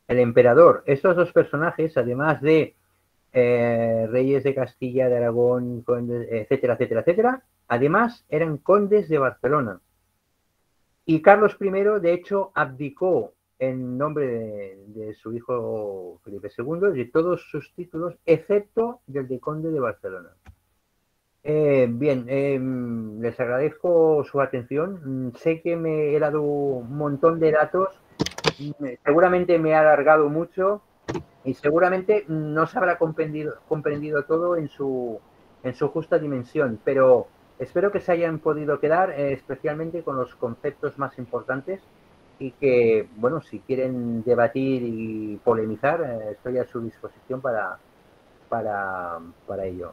el emperador. Estos dos personajes, además de reyes de Castilla, de Aragón, condes, etcétera, etcétera, etcétera, además eran condes de Barcelona. Y Carlos I, de hecho, abdicó en nombre de su hijo Felipe II de todos sus títulos, excepto del de conde de Barcelona. Bien, les agradezco su atención. Sé que me he dado un montón de datos, seguramente me he alargado mucho y seguramente no se habrá comprendido todo en su justa dimensión, pero espero que se hayan podido quedar especialmente con los conceptos más importantes, y que, bueno, si quieren debatir y polemizar, estoy a su disposición para ello.